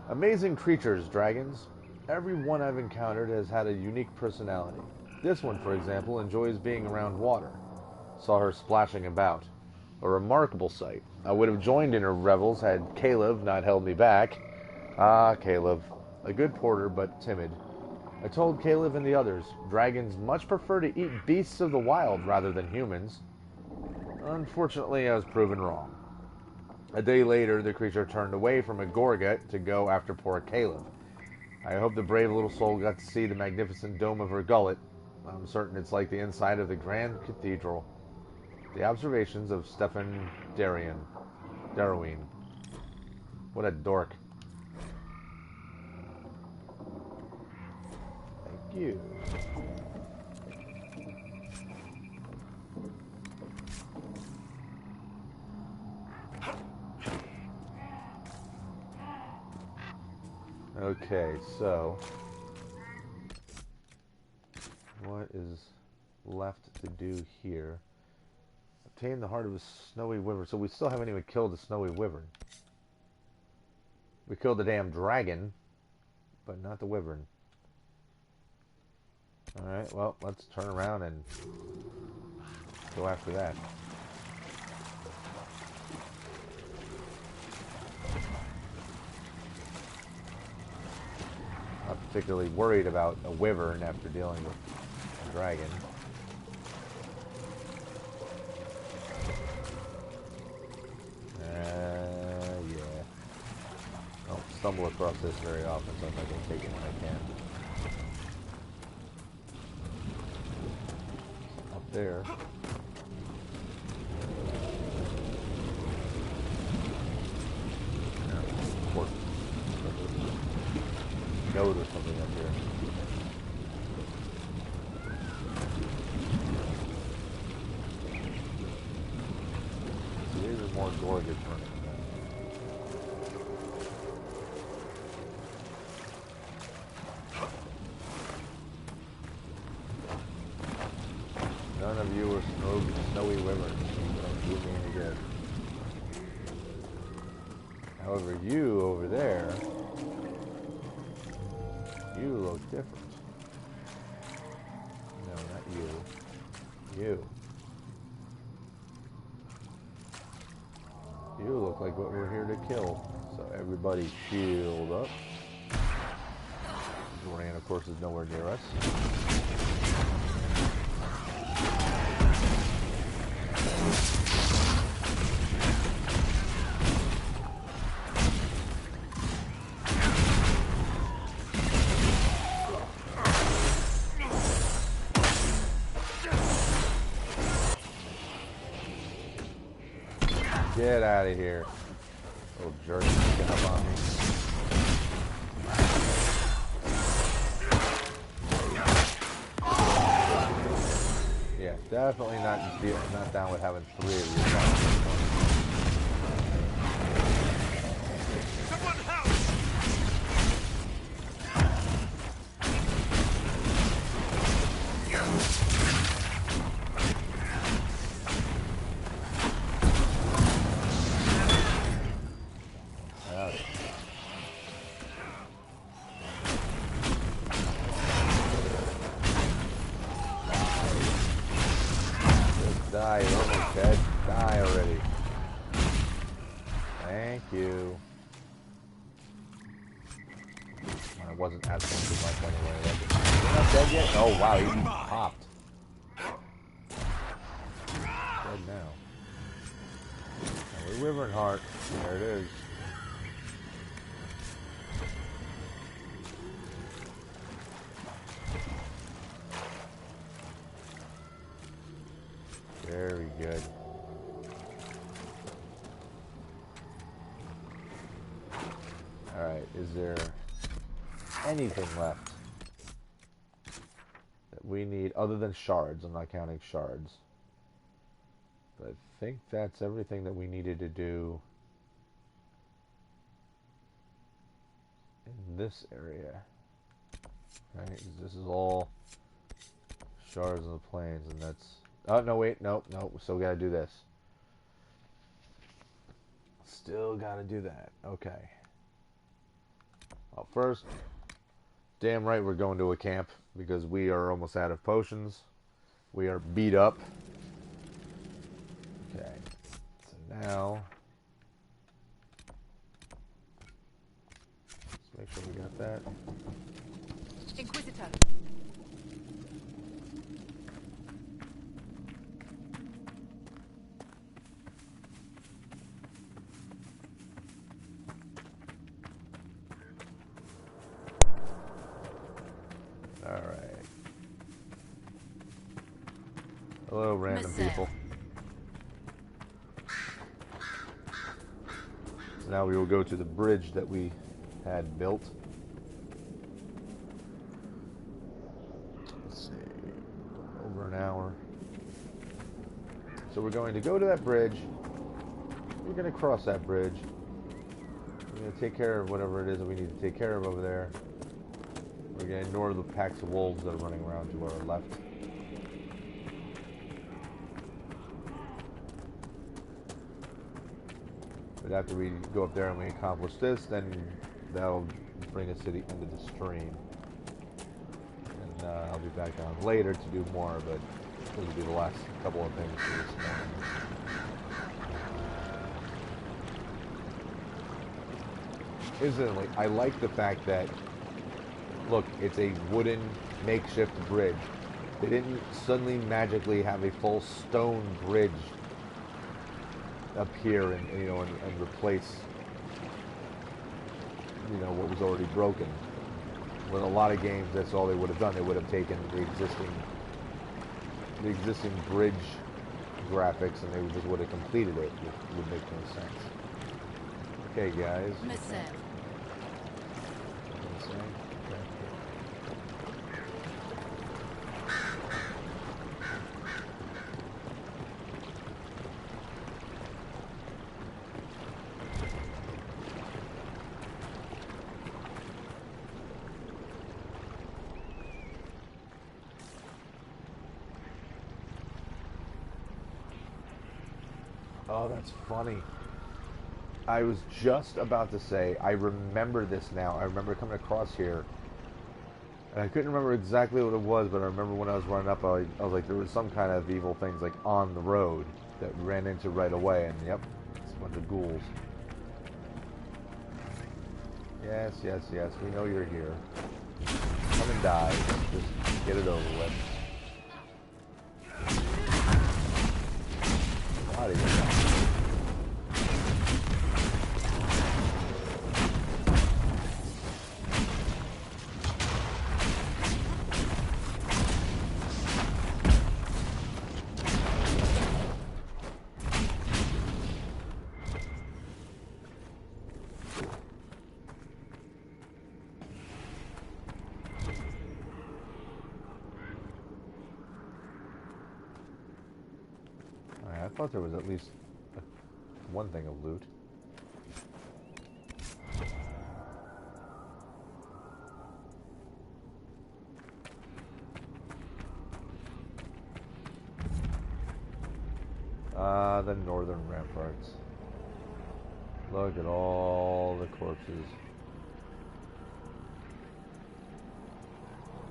Amazing creatures, dragons. Every one I've encountered has had a unique personality. This one, for example, enjoys being around water. Saw her splashing about. A remarkable sight. I would have joined in her revels had Caleb not held me back. Ah, Caleb. A good porter, but timid. I told Caleb and the others, dragons much prefer to eat beasts of the wild rather than humans. Unfortunately, I was proven wrong. A day later, the creature turned away from a Gorget to go after poor Caleb. I hope the brave little soul got to see the magnificent dome of her gullet. I'm certain it's like the inside of the Grand Cathedral. The observations of Stefan Darwin. What a dork. Thank you. Okay, so what is left to do here? Obtain the heart of a snowy wyvern. So we still haven't even killed the snowy wyvern. We killed the damn dragon, but not the wyvern. Alright, well, let's turn around and go after that. Not particularly worried about a wyvern after dealing with a dragon. Yeah. I don't stumble across this very often, so I'm not going to take it when I can. Up there. Note or something up here. See, these are more Gorgets running. None of you are snowy wyverns. You don't do me any good. However, you over there, you look different. No, not you. You. You look like what we're here to kill. So everybody shield up. Dorian, of course, is nowhere near us. Get out of here. Little jerk sneaking up on me. Yeah, definitely not down with having 3 of you. Die, you're almost dead. Die already. Thank you. I wasn't asking too much anyway. You're not dead yet? Oh wow, he popped. Dead now. Wyvern Heart. There it is. Very good. Alright, is there anything left that we need other than shards? I'm not counting shards. But I think that's everything that we needed to do in this area. Right? 'Cause this is all shards of the plains, and that's... Oh, no, wait, no, we still gotta do this. Still gotta do that. Okay. Well, first, damn right we're going to a camp, because we are almost out of potions. We are beat up. Okay. So now... let's make sure we got that. Inquisitor. Alright. Hello, random people. So now we will go to the bridge that we had built. Let's see. Over an hour. So we're going to go to that bridge. We're going to cross that bridge. We're going to take care of whatever it is that we need to take care of over there. We're going to ignore the packs of wolves that are running around to our left. But after we go up there and we accomplish this, then that'll bring us to the end of the stream. And I'll be back on later to do more, but this will be the last couple of things for this morning. Incidentally, I like the fact that, look, it's a wooden makeshift bridge. They didn't suddenly magically have a full stone bridge appear and and replace what was already broken. With a lot of games, that's all they would have done. They would have taken the existing bridge graphics and they just would have completed it, which would make no sense. Okay, guys. Oh, that's funny. I was just about to say, I remember this now. I remember coming across here. And I couldn't remember exactly what it was, but I remember when I was running up, I was like, there was some kind of evil things like on the road that we ran into right away. And yep, it's a bunch of ghouls. Yes, yes, yes, we know you're here. Come and die. Just get it over with. Out of here. thought there was at least one thing of loot. The northern ramparts. Look at all the corpses.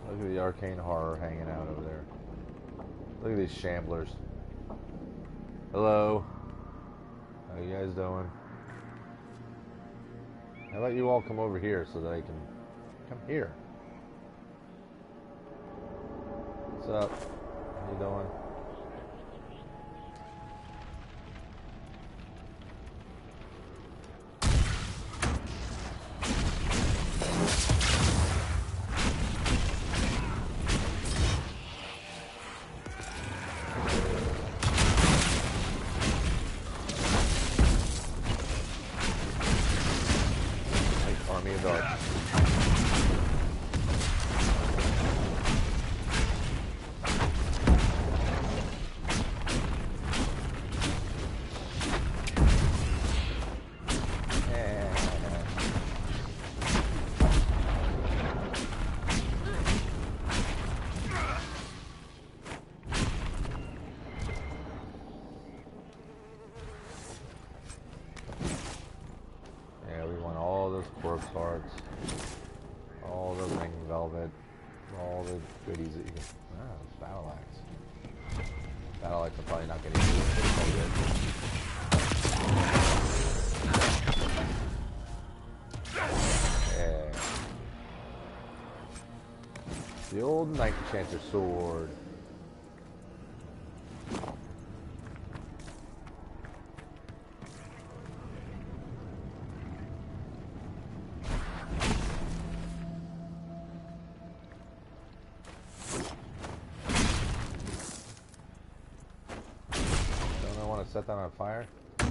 Look at the arcane horror hanging out over there. Look at these shamblers. Hello. How you guys doing? How about you all come over here so that I can come here? What's up? How you doing? Army of Dark. Yeah, we want all those corpse hearts, all the ring velvet, all the goodies that you can. Ah, it's battle axe. Battle axe, I'm probably not going to use it. It's all good. Yeah. The old Knight Enchanter sword. Set that on fire. I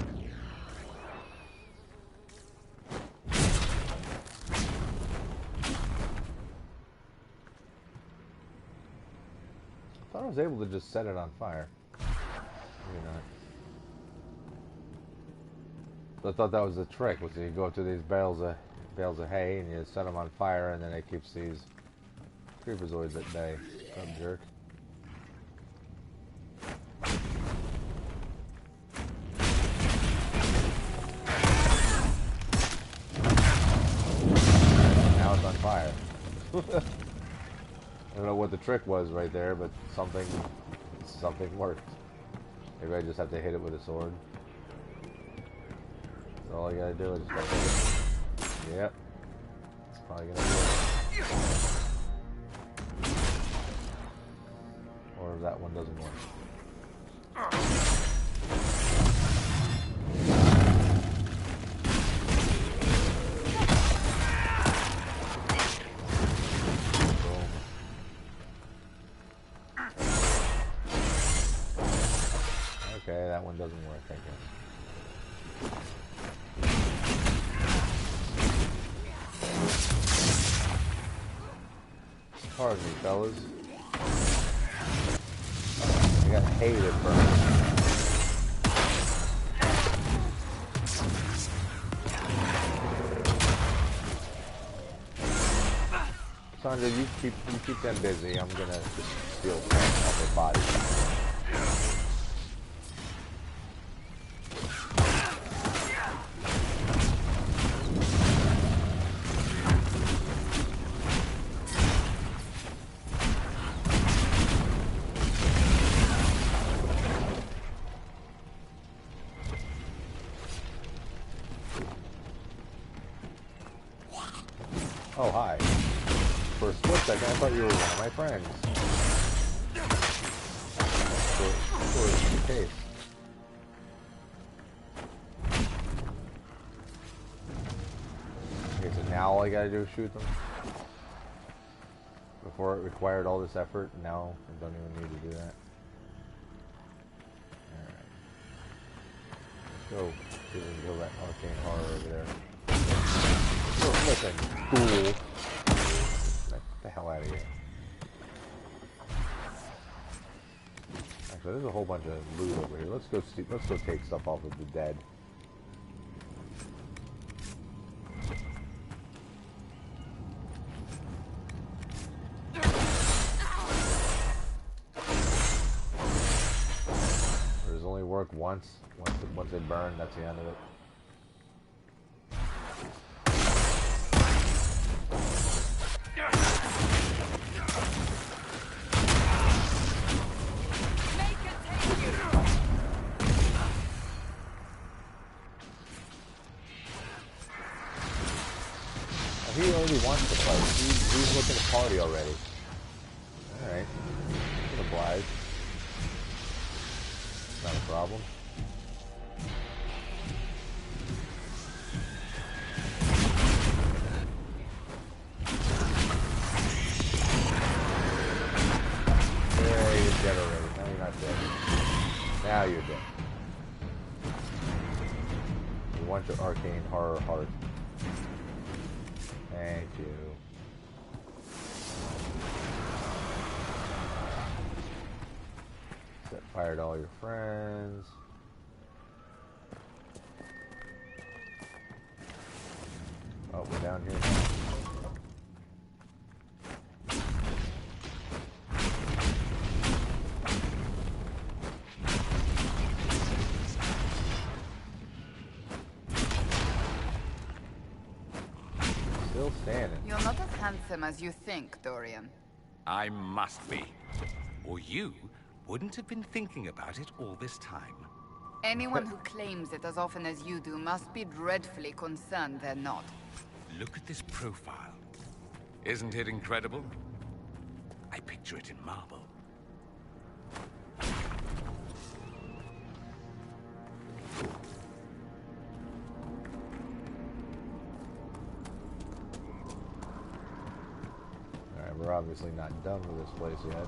thought I was able to just set it on fire. Maybe not. I thought that was the trick, was you go through these bales of hay and you set them on fire, and then it keeps these creepazoids at bay. Some jerk. Fire. I don't know what the trick was right there, but something worked. Maybe I just have to hit it with a sword. That's all I gotta do is just hit it. Yep. It's probably gonna work. Or that one doesn't work. Okay, that one doesn't work, I guess. Pardon me, fellas. I got hay to burn. Sandra, you keep them busy. I'm gonna just steal off their bodies. Oh, hi. For a split second, I thought you were one of my friends. So it's the case. Okay, so now all I gotta do is shoot them? Before it required all this effort, now I don't even need to do that. Alright. Let's go. See if we can kill that arcane horror over there. Oh, listen, fool. Get the hell out of here. Actually, there's a whole bunch of loot over here. Let's go see. Let's go take stuff off of the dead. Does only work once. Once they burn, that's the end of it. He already wants to fight. He's looking to party already. Alright. Can oblige. Not a problem. Yeah, you're dead already. No, you're not dead. Now you're dead. You want your arcane horror heart. Thank you. Set fire to all your friends. Oh, we're down here now. Still standing. You're not as handsome as you think, Dorian. I must be. Or you wouldn't have been thinking about it all this time. Anyone who claims it as often as you do must be dreadfully concerned they're not. Look at this profile. Isn't it incredible? I picture it in marble. Alright, we're obviously not done with this place yet.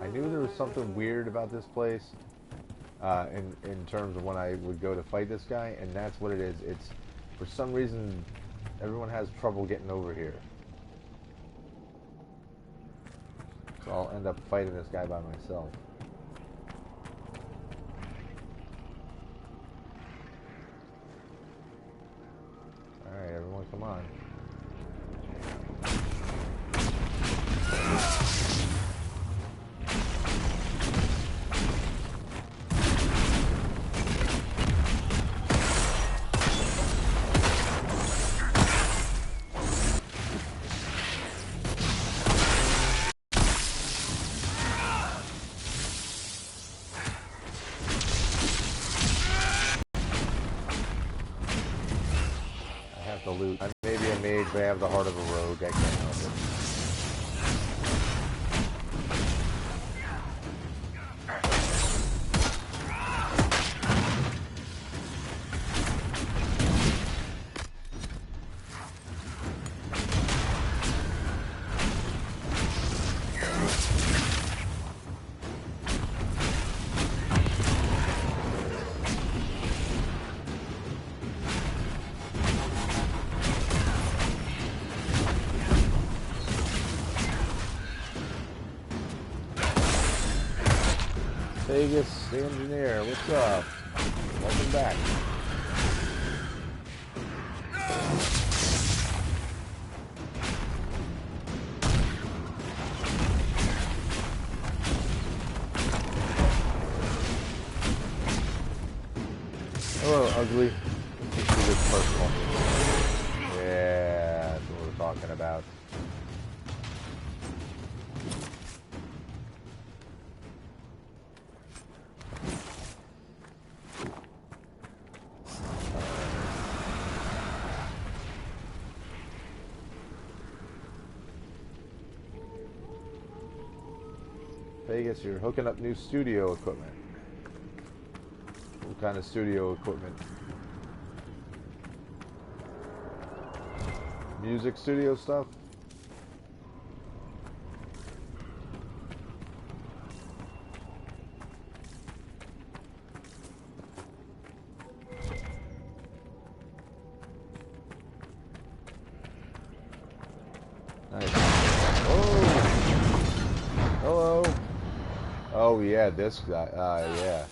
I knew there was something weird about this place in terms of when I would go to fight this guy, and that's what it is. It's, for some reason, everyone has trouble getting over here. So I'll end up fighting this guy by myself. Alright, everyone, come on. The loot. I may be a mage, but I have the heart of a rogue. I can't help it. Vegas, the engineer, what's up? Welcome back. Hello, ugly. Let's do this personal. Yeah, that's what we're talking about. Vegas, you're hooking up new studio equipment. What kind of studio equipment? Music studio stuff? Nice. Oh! Hello! Oh yeah, this guy. Yeah.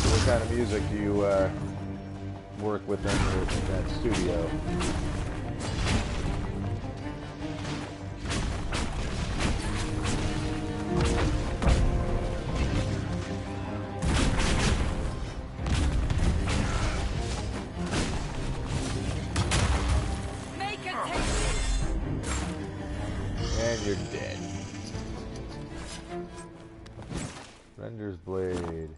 What kind of music do you work with in that studio? And you're dead. Render's blade.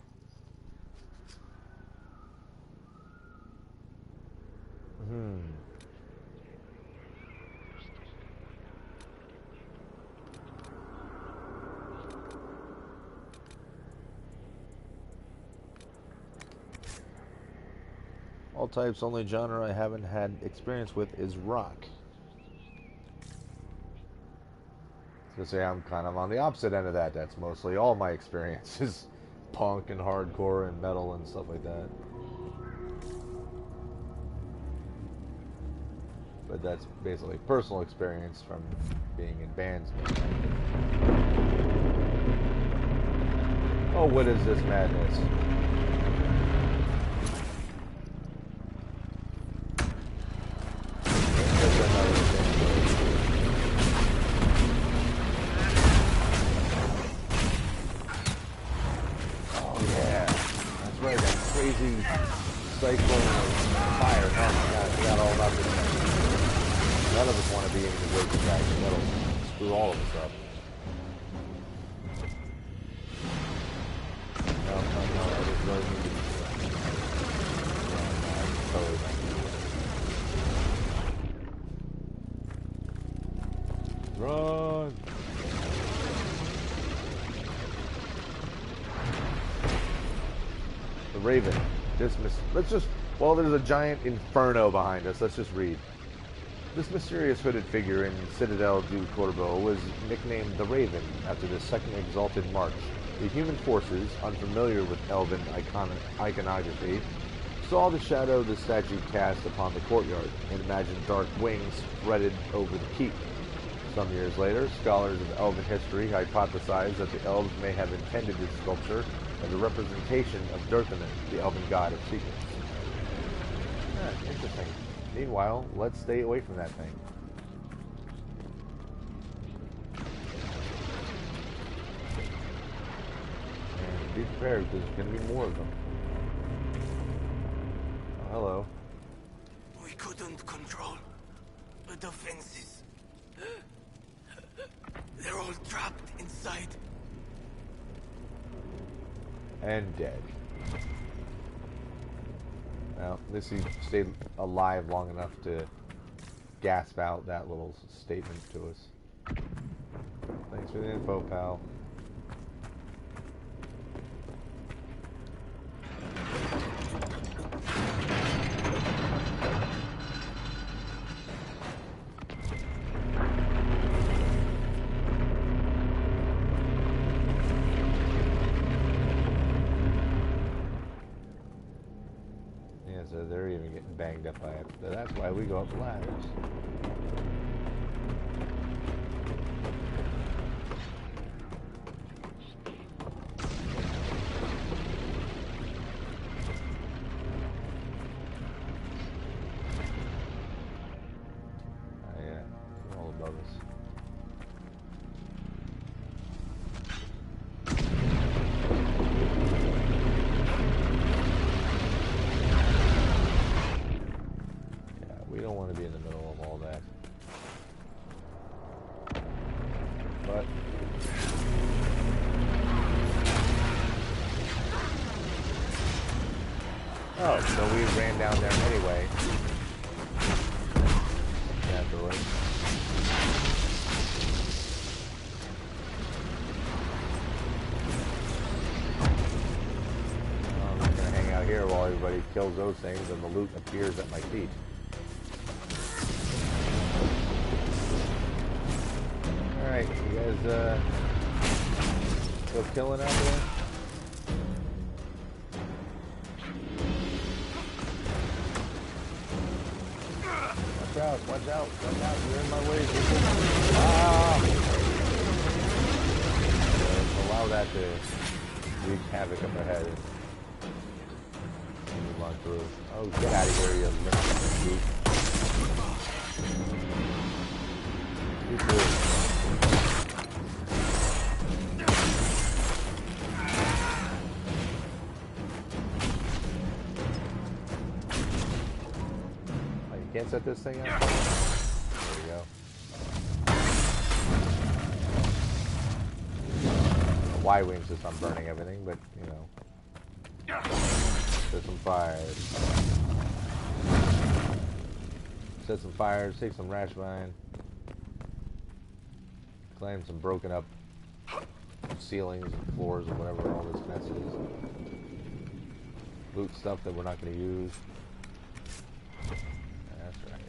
All types, only genre I haven't had experience with is rock. So say I'm kind of on the opposite end of that. That's mostly all my experience is punk and hardcore and metal and stuff like that. But that's basically personal experience from being in bands. Oh, what is this madness? Crazy cyclone of fire. Oh my god, I forgot all about this thing. None of us want to be in the wake of that. That'll screw all of us up. No, I just really need to do that. I'm totally not. Run! Raven. Let's just... Well, there's a giant inferno behind us. Let's just read. This mysterious hooded figure in Citadel du Corbeau was nicknamed the Raven after the second exalted march. The human forces, unfamiliar with elven iconography, saw the shadow the statue cast upon the courtyard and imagined dark wings threaded over the keep. Some years later, scholars of elven history hypothesized that the elves may have intended this sculpture as a representation of Durthaman, the elven god of secrets. Interesting. Meanwhile, let's stay away from that thing. And be prepared, because there's going to be more of them. Oh, hello. We couldn't control the defenses. They're all trapped inside. And dead. Well, at least he stayed alive long enough to gasp out that little statement to us. Thanks for the info, pal. So they're even getting banged up by it. So that's why we go up the ladders. Oh yeah, they're all above us. We don't want to be in the middle of all that. Oh, so we ran down there anyway. Naturally. I'm just gonna hang out here while everybody kills those things and the loot appears at my feet. Alright, you guys still killing out there? Watch out, you're in my way, people. Ah! Allow that to wreak havoc up ahead and move on through. Oh, get out of here, you little goop. You too. Oh, you can't set this thing up? There we go. Y-wing insists on burning everything, but, you know. Set some fires. Set some fires, take some rash vine. Claim some broken up ceilings and floors or whatever all this mess is. Loot stuff that we're not going to use. That's right.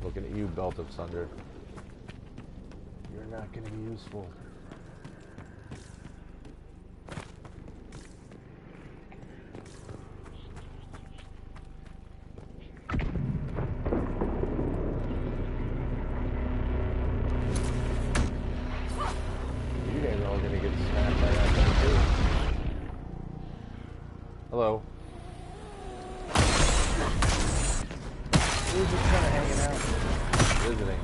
Looking at you, Belt of Sunder. You're not going to be useful. You guys are all going to get snapped by that thing too. Hello. We're just kind of hanging out, visiting.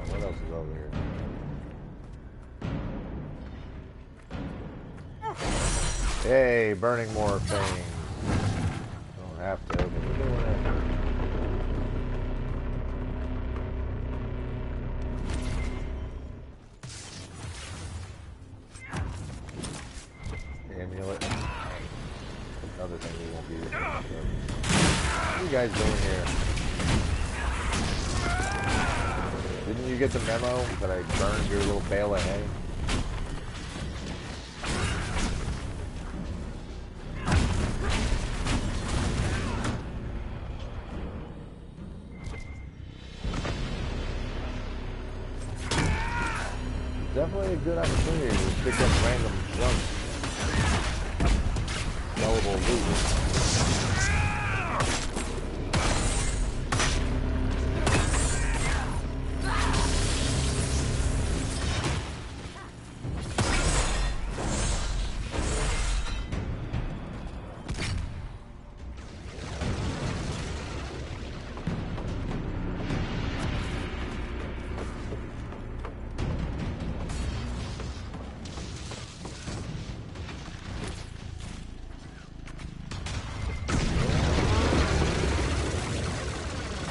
What else is over here? Hey, burning more things. Don't have to, but we're doing it. Amulet. Another thing we won't be using. What are you guys doing here? Didn't you get the memo that I burned your little bale of hay? Definitely a good opportunity to pick up random junk. Sellable loot.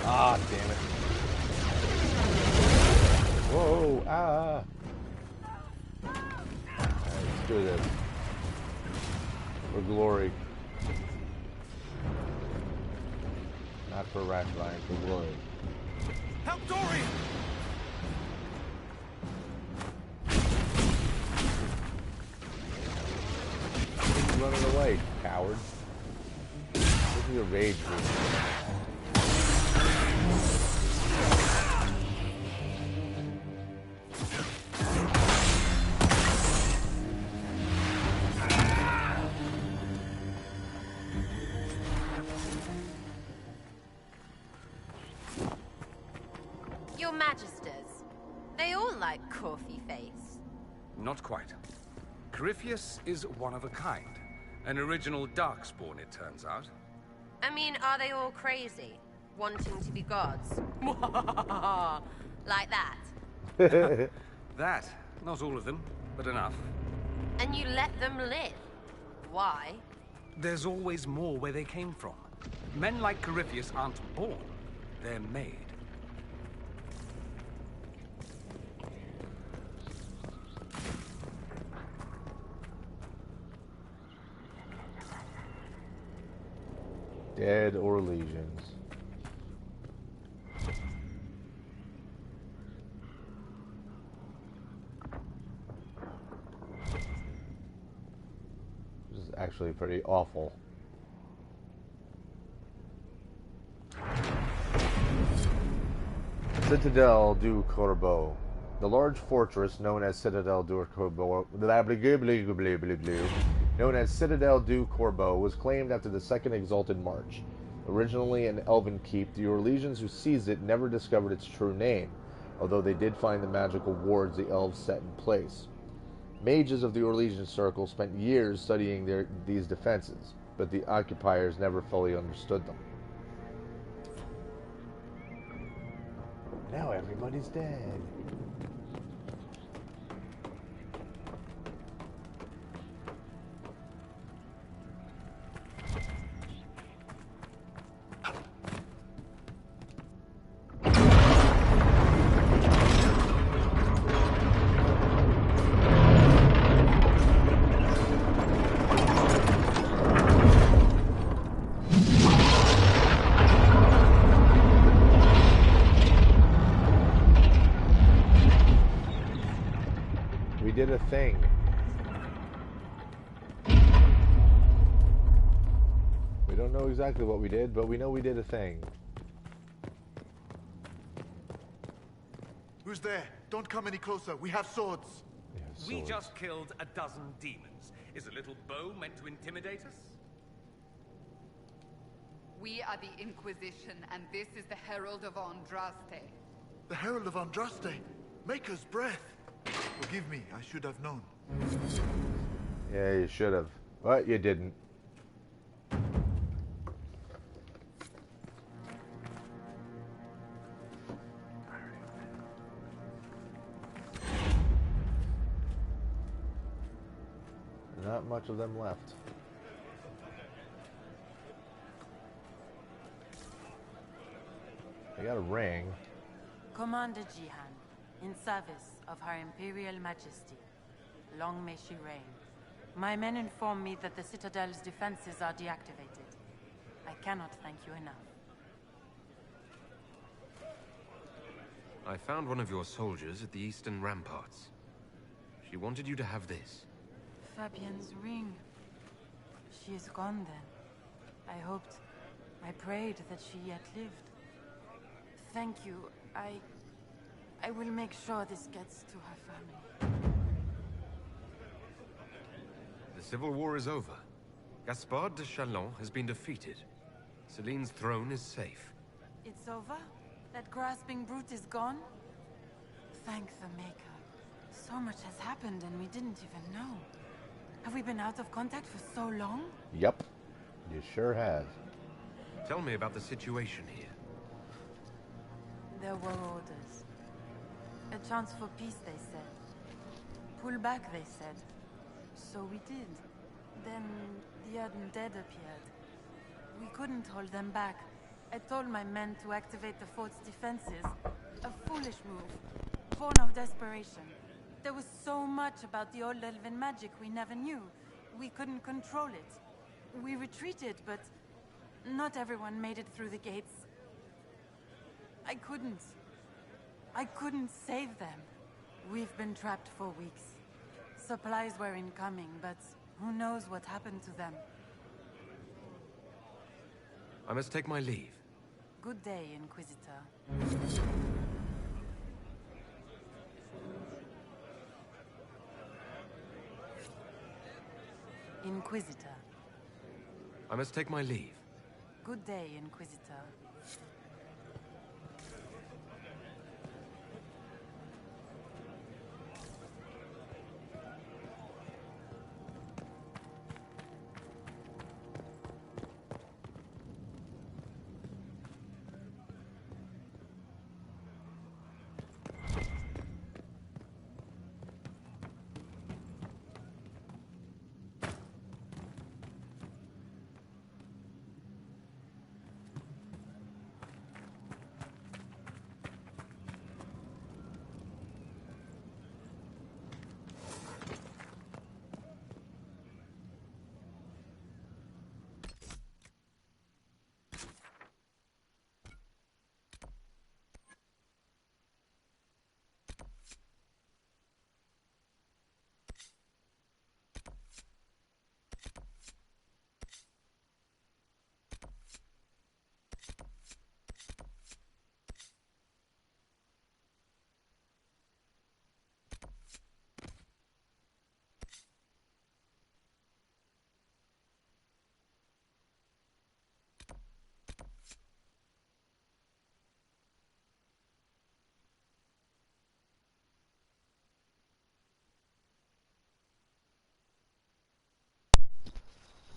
Ah, damn it. Whoa, ah. Alright, let's do this. For glory. Not for rash vine, for glory. Help Dorian! Keep running away, coward. This is a rage group. Your Magisters, they all like coffee face. Not quite. Corypheus is one of a kind. An original Darkspawn, it turns out. I mean, are they all crazy? Wanting to be gods? Like that? That, not all of them, but enough. And you let them live? Why? There's always more where they came from. Men like Corypheus aren't born, they're made. Dead or legions. This is actually pretty awful. Citadel du Corbeau. The large fortress known as Citadel du Corbeau, known as Citadel du Corbeau, was claimed after the Second Exalted March. Originally an elven keep, the Orlesians who seized it never discovered its true name, although they did find the magical wards the elves set in place. Mages of the Orlesian Circle spent years studying these defenses, but the occupiers never fully understood them. Now everybody's dead. We did a thing. We don't know exactly what we did, but we know we did a thing. Who's there? Don't come any closer. We have swords. We just killed a dozen demons. Is a little bow meant to intimidate us? We are the Inquisition, and this is the Herald of Andraste. The Herald of Andraste. Maker's breath. Forgive me, I should have known. Yeah, you should have. But you didn't. Not much of them left. They got a ring. Commander Jihan, in service of Her Imperial Majesty. Long may she reign. My men inform me that the Citadel's defenses are deactivated. I cannot thank you enough. I found one of your soldiers at the eastern ramparts. She wanted you to have this. Fabienne's ring. She is gone then. I prayed that she yet lived. Thank you. I will make sure this gets to her family. The civil war is over. Gaspard de Chalon has been defeated. Celine's throne is safe. It's over? That grasping brute is gone? Thank the Maker. So much has happened and we didn't even know. Have we been out of contact for so long? Yep, you sure have. Tell me about the situation here. There were orders. A chance for peace, they said. Pull back, they said. So we did. Then the undead appeared. We couldn't hold them back. I told my men to activate the fort's defenses. A foolish move. Born of desperation. There was so much about the old elven magic we never knew. We couldn't control it. We retreated, but not everyone made it through the gates. I couldn't save them. We've been trapped for weeks. Supplies were incoming, but who knows what happened to them. I must take my leave. Good day, Inquisitor. Inquisitor. I must take my leave. Good day, Inquisitor.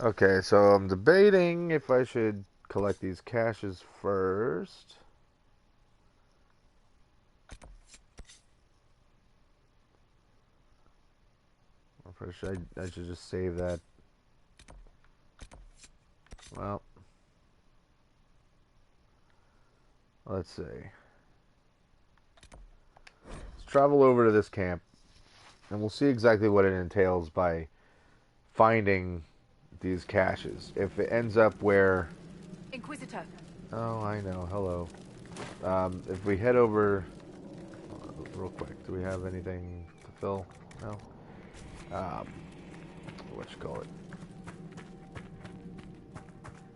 Okay, so I'm debating if I should collect these caches first. Or first I should just save that. Well, let's see. Let's travel over to this camp, and we'll see exactly what it entails by finding these caches. If it ends up where... Inquisitor. Oh, I know. Hello. If we head over... real quick, do we have anything to fill? No? What you call it?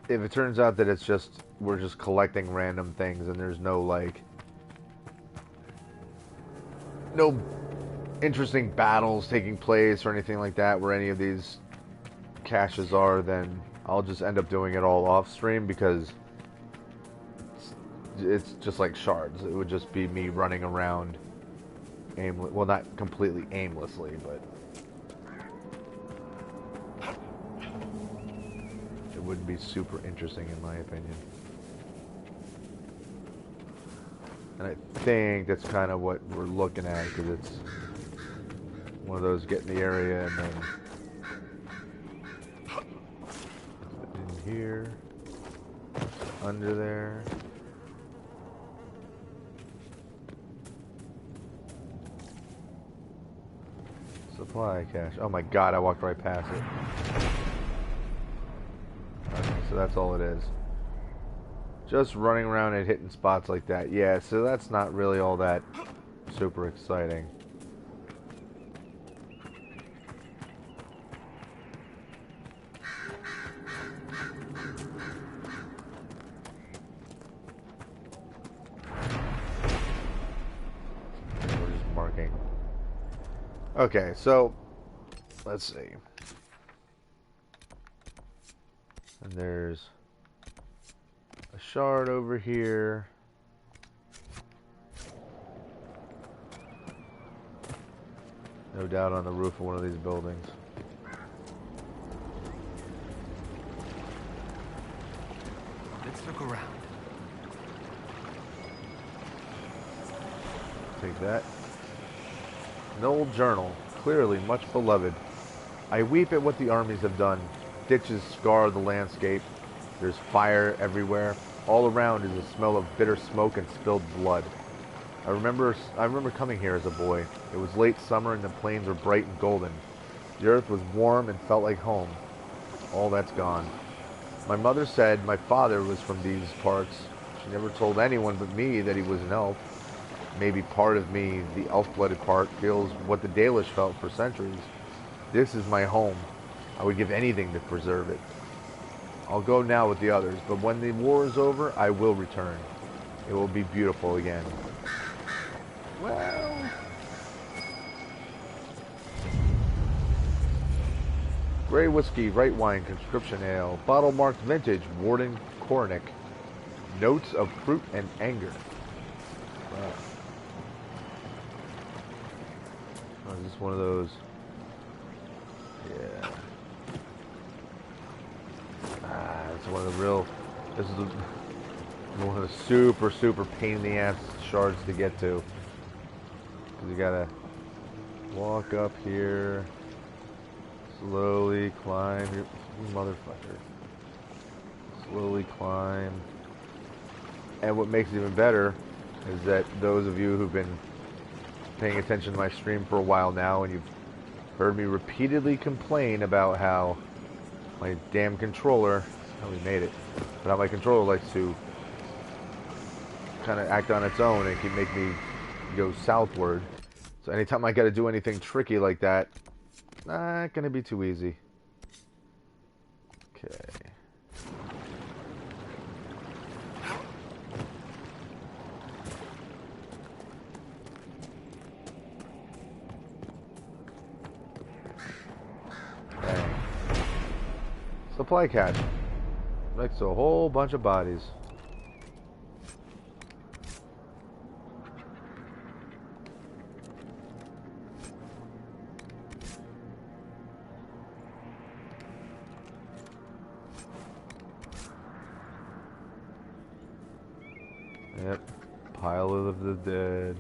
If it turns out that it's just... we're just collecting random things and there's no, like... no interesting battles taking place or anything like that where any of these caches are, then I'll just end up doing it all off stream because it's just like shards. It would just be me running around well, not completely aimlessly, but it wouldn't be super interesting in my opinion. And I think that's kind of what we're looking at, because it's one of those get in the area and then in here, under there. Supply cache. Oh my god, I walked right past it. Okay, so that's all it is. Just running around and hitting spots like that. Yeah, so that's not really all that super exciting. We're just marking. Okay, so let's see. And there's a shard over here. No doubt on the roof of one of these buildings. Let's look around. Take that. An old journal, clearly much beloved. I weep at what the armies have done. Ditches scar the landscape. There's fire everywhere. All around is a smell of bitter smoke and spilled blood. I remember coming here as a boy. It was late summer and the plains were bright and golden. The earth was warm and felt like home. All that's gone. My mother said my father was from these parts. She never told anyone but me that he was an elf. Maybe part of me, the elf-blooded part, feels what the Dalish felt for centuries. This is my home. I would give anything to preserve it. I'll go now with the others, but when the war is over, I will return. It will be beautiful again. Well... Grey whiskey, right wine, conscription ale, bottle marked vintage, Warden Cornick. Notes of fruit and anger. Wow. Oh, is this one of those? Yeah. It's one of the real... This is one of the super pain in the ass shards to get to. Because you gotta walk up here, slowly climb, you motherfucker. Slowly climb. And what makes it even better is that those of you who've been paying attention to my stream for a while now, and you've heard me repeatedly complain about how my damn controller, oh, we made it, but how my controller likes to kind of act on its own and can make me go southward. So anytime I got to do anything tricky like that, not gonna be too easy. Okay. Dang. Supply cache. Next to a whole bunch of bodies. Yep. Pile of the dead.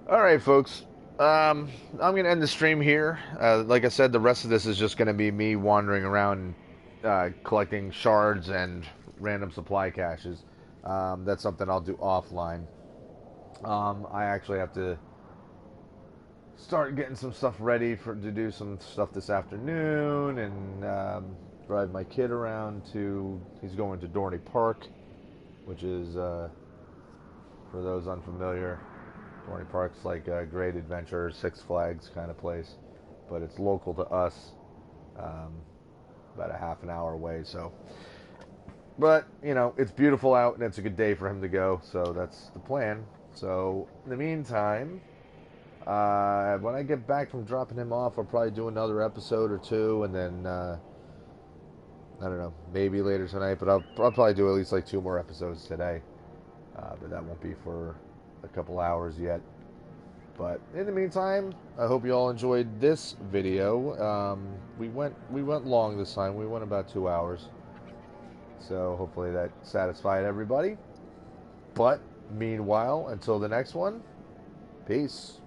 Alright, folks. I'm going to end the stream here. Like I said, the rest of this is just going to be me wandering around collecting shards and random supply caches. That's something I'll do offline. I actually have to start getting some stuff ready to do some stuff this afternoon and drive my kid around to... He's going to Dorney Park, which is, for those unfamiliar, Dorney Park's like a great adventure, Six Flags kind of place, but it's local to us, about a half an hour away, so... But, you know, it's beautiful out and it's a good day for him to go, so that's the plan. So, in the meantime, when I get back from dropping him off, I'll probably do another episode or two, and then, I don't know, maybe later tonight, but I'll probably do at least like 2 more episodes today. But that won't be for a couple hours yet. But in the meantime, I hope you all enjoyed this video. We went long this time. We went about 2 hours. So hopefully that satisfied everybody. But meanwhile, until the next one, peace.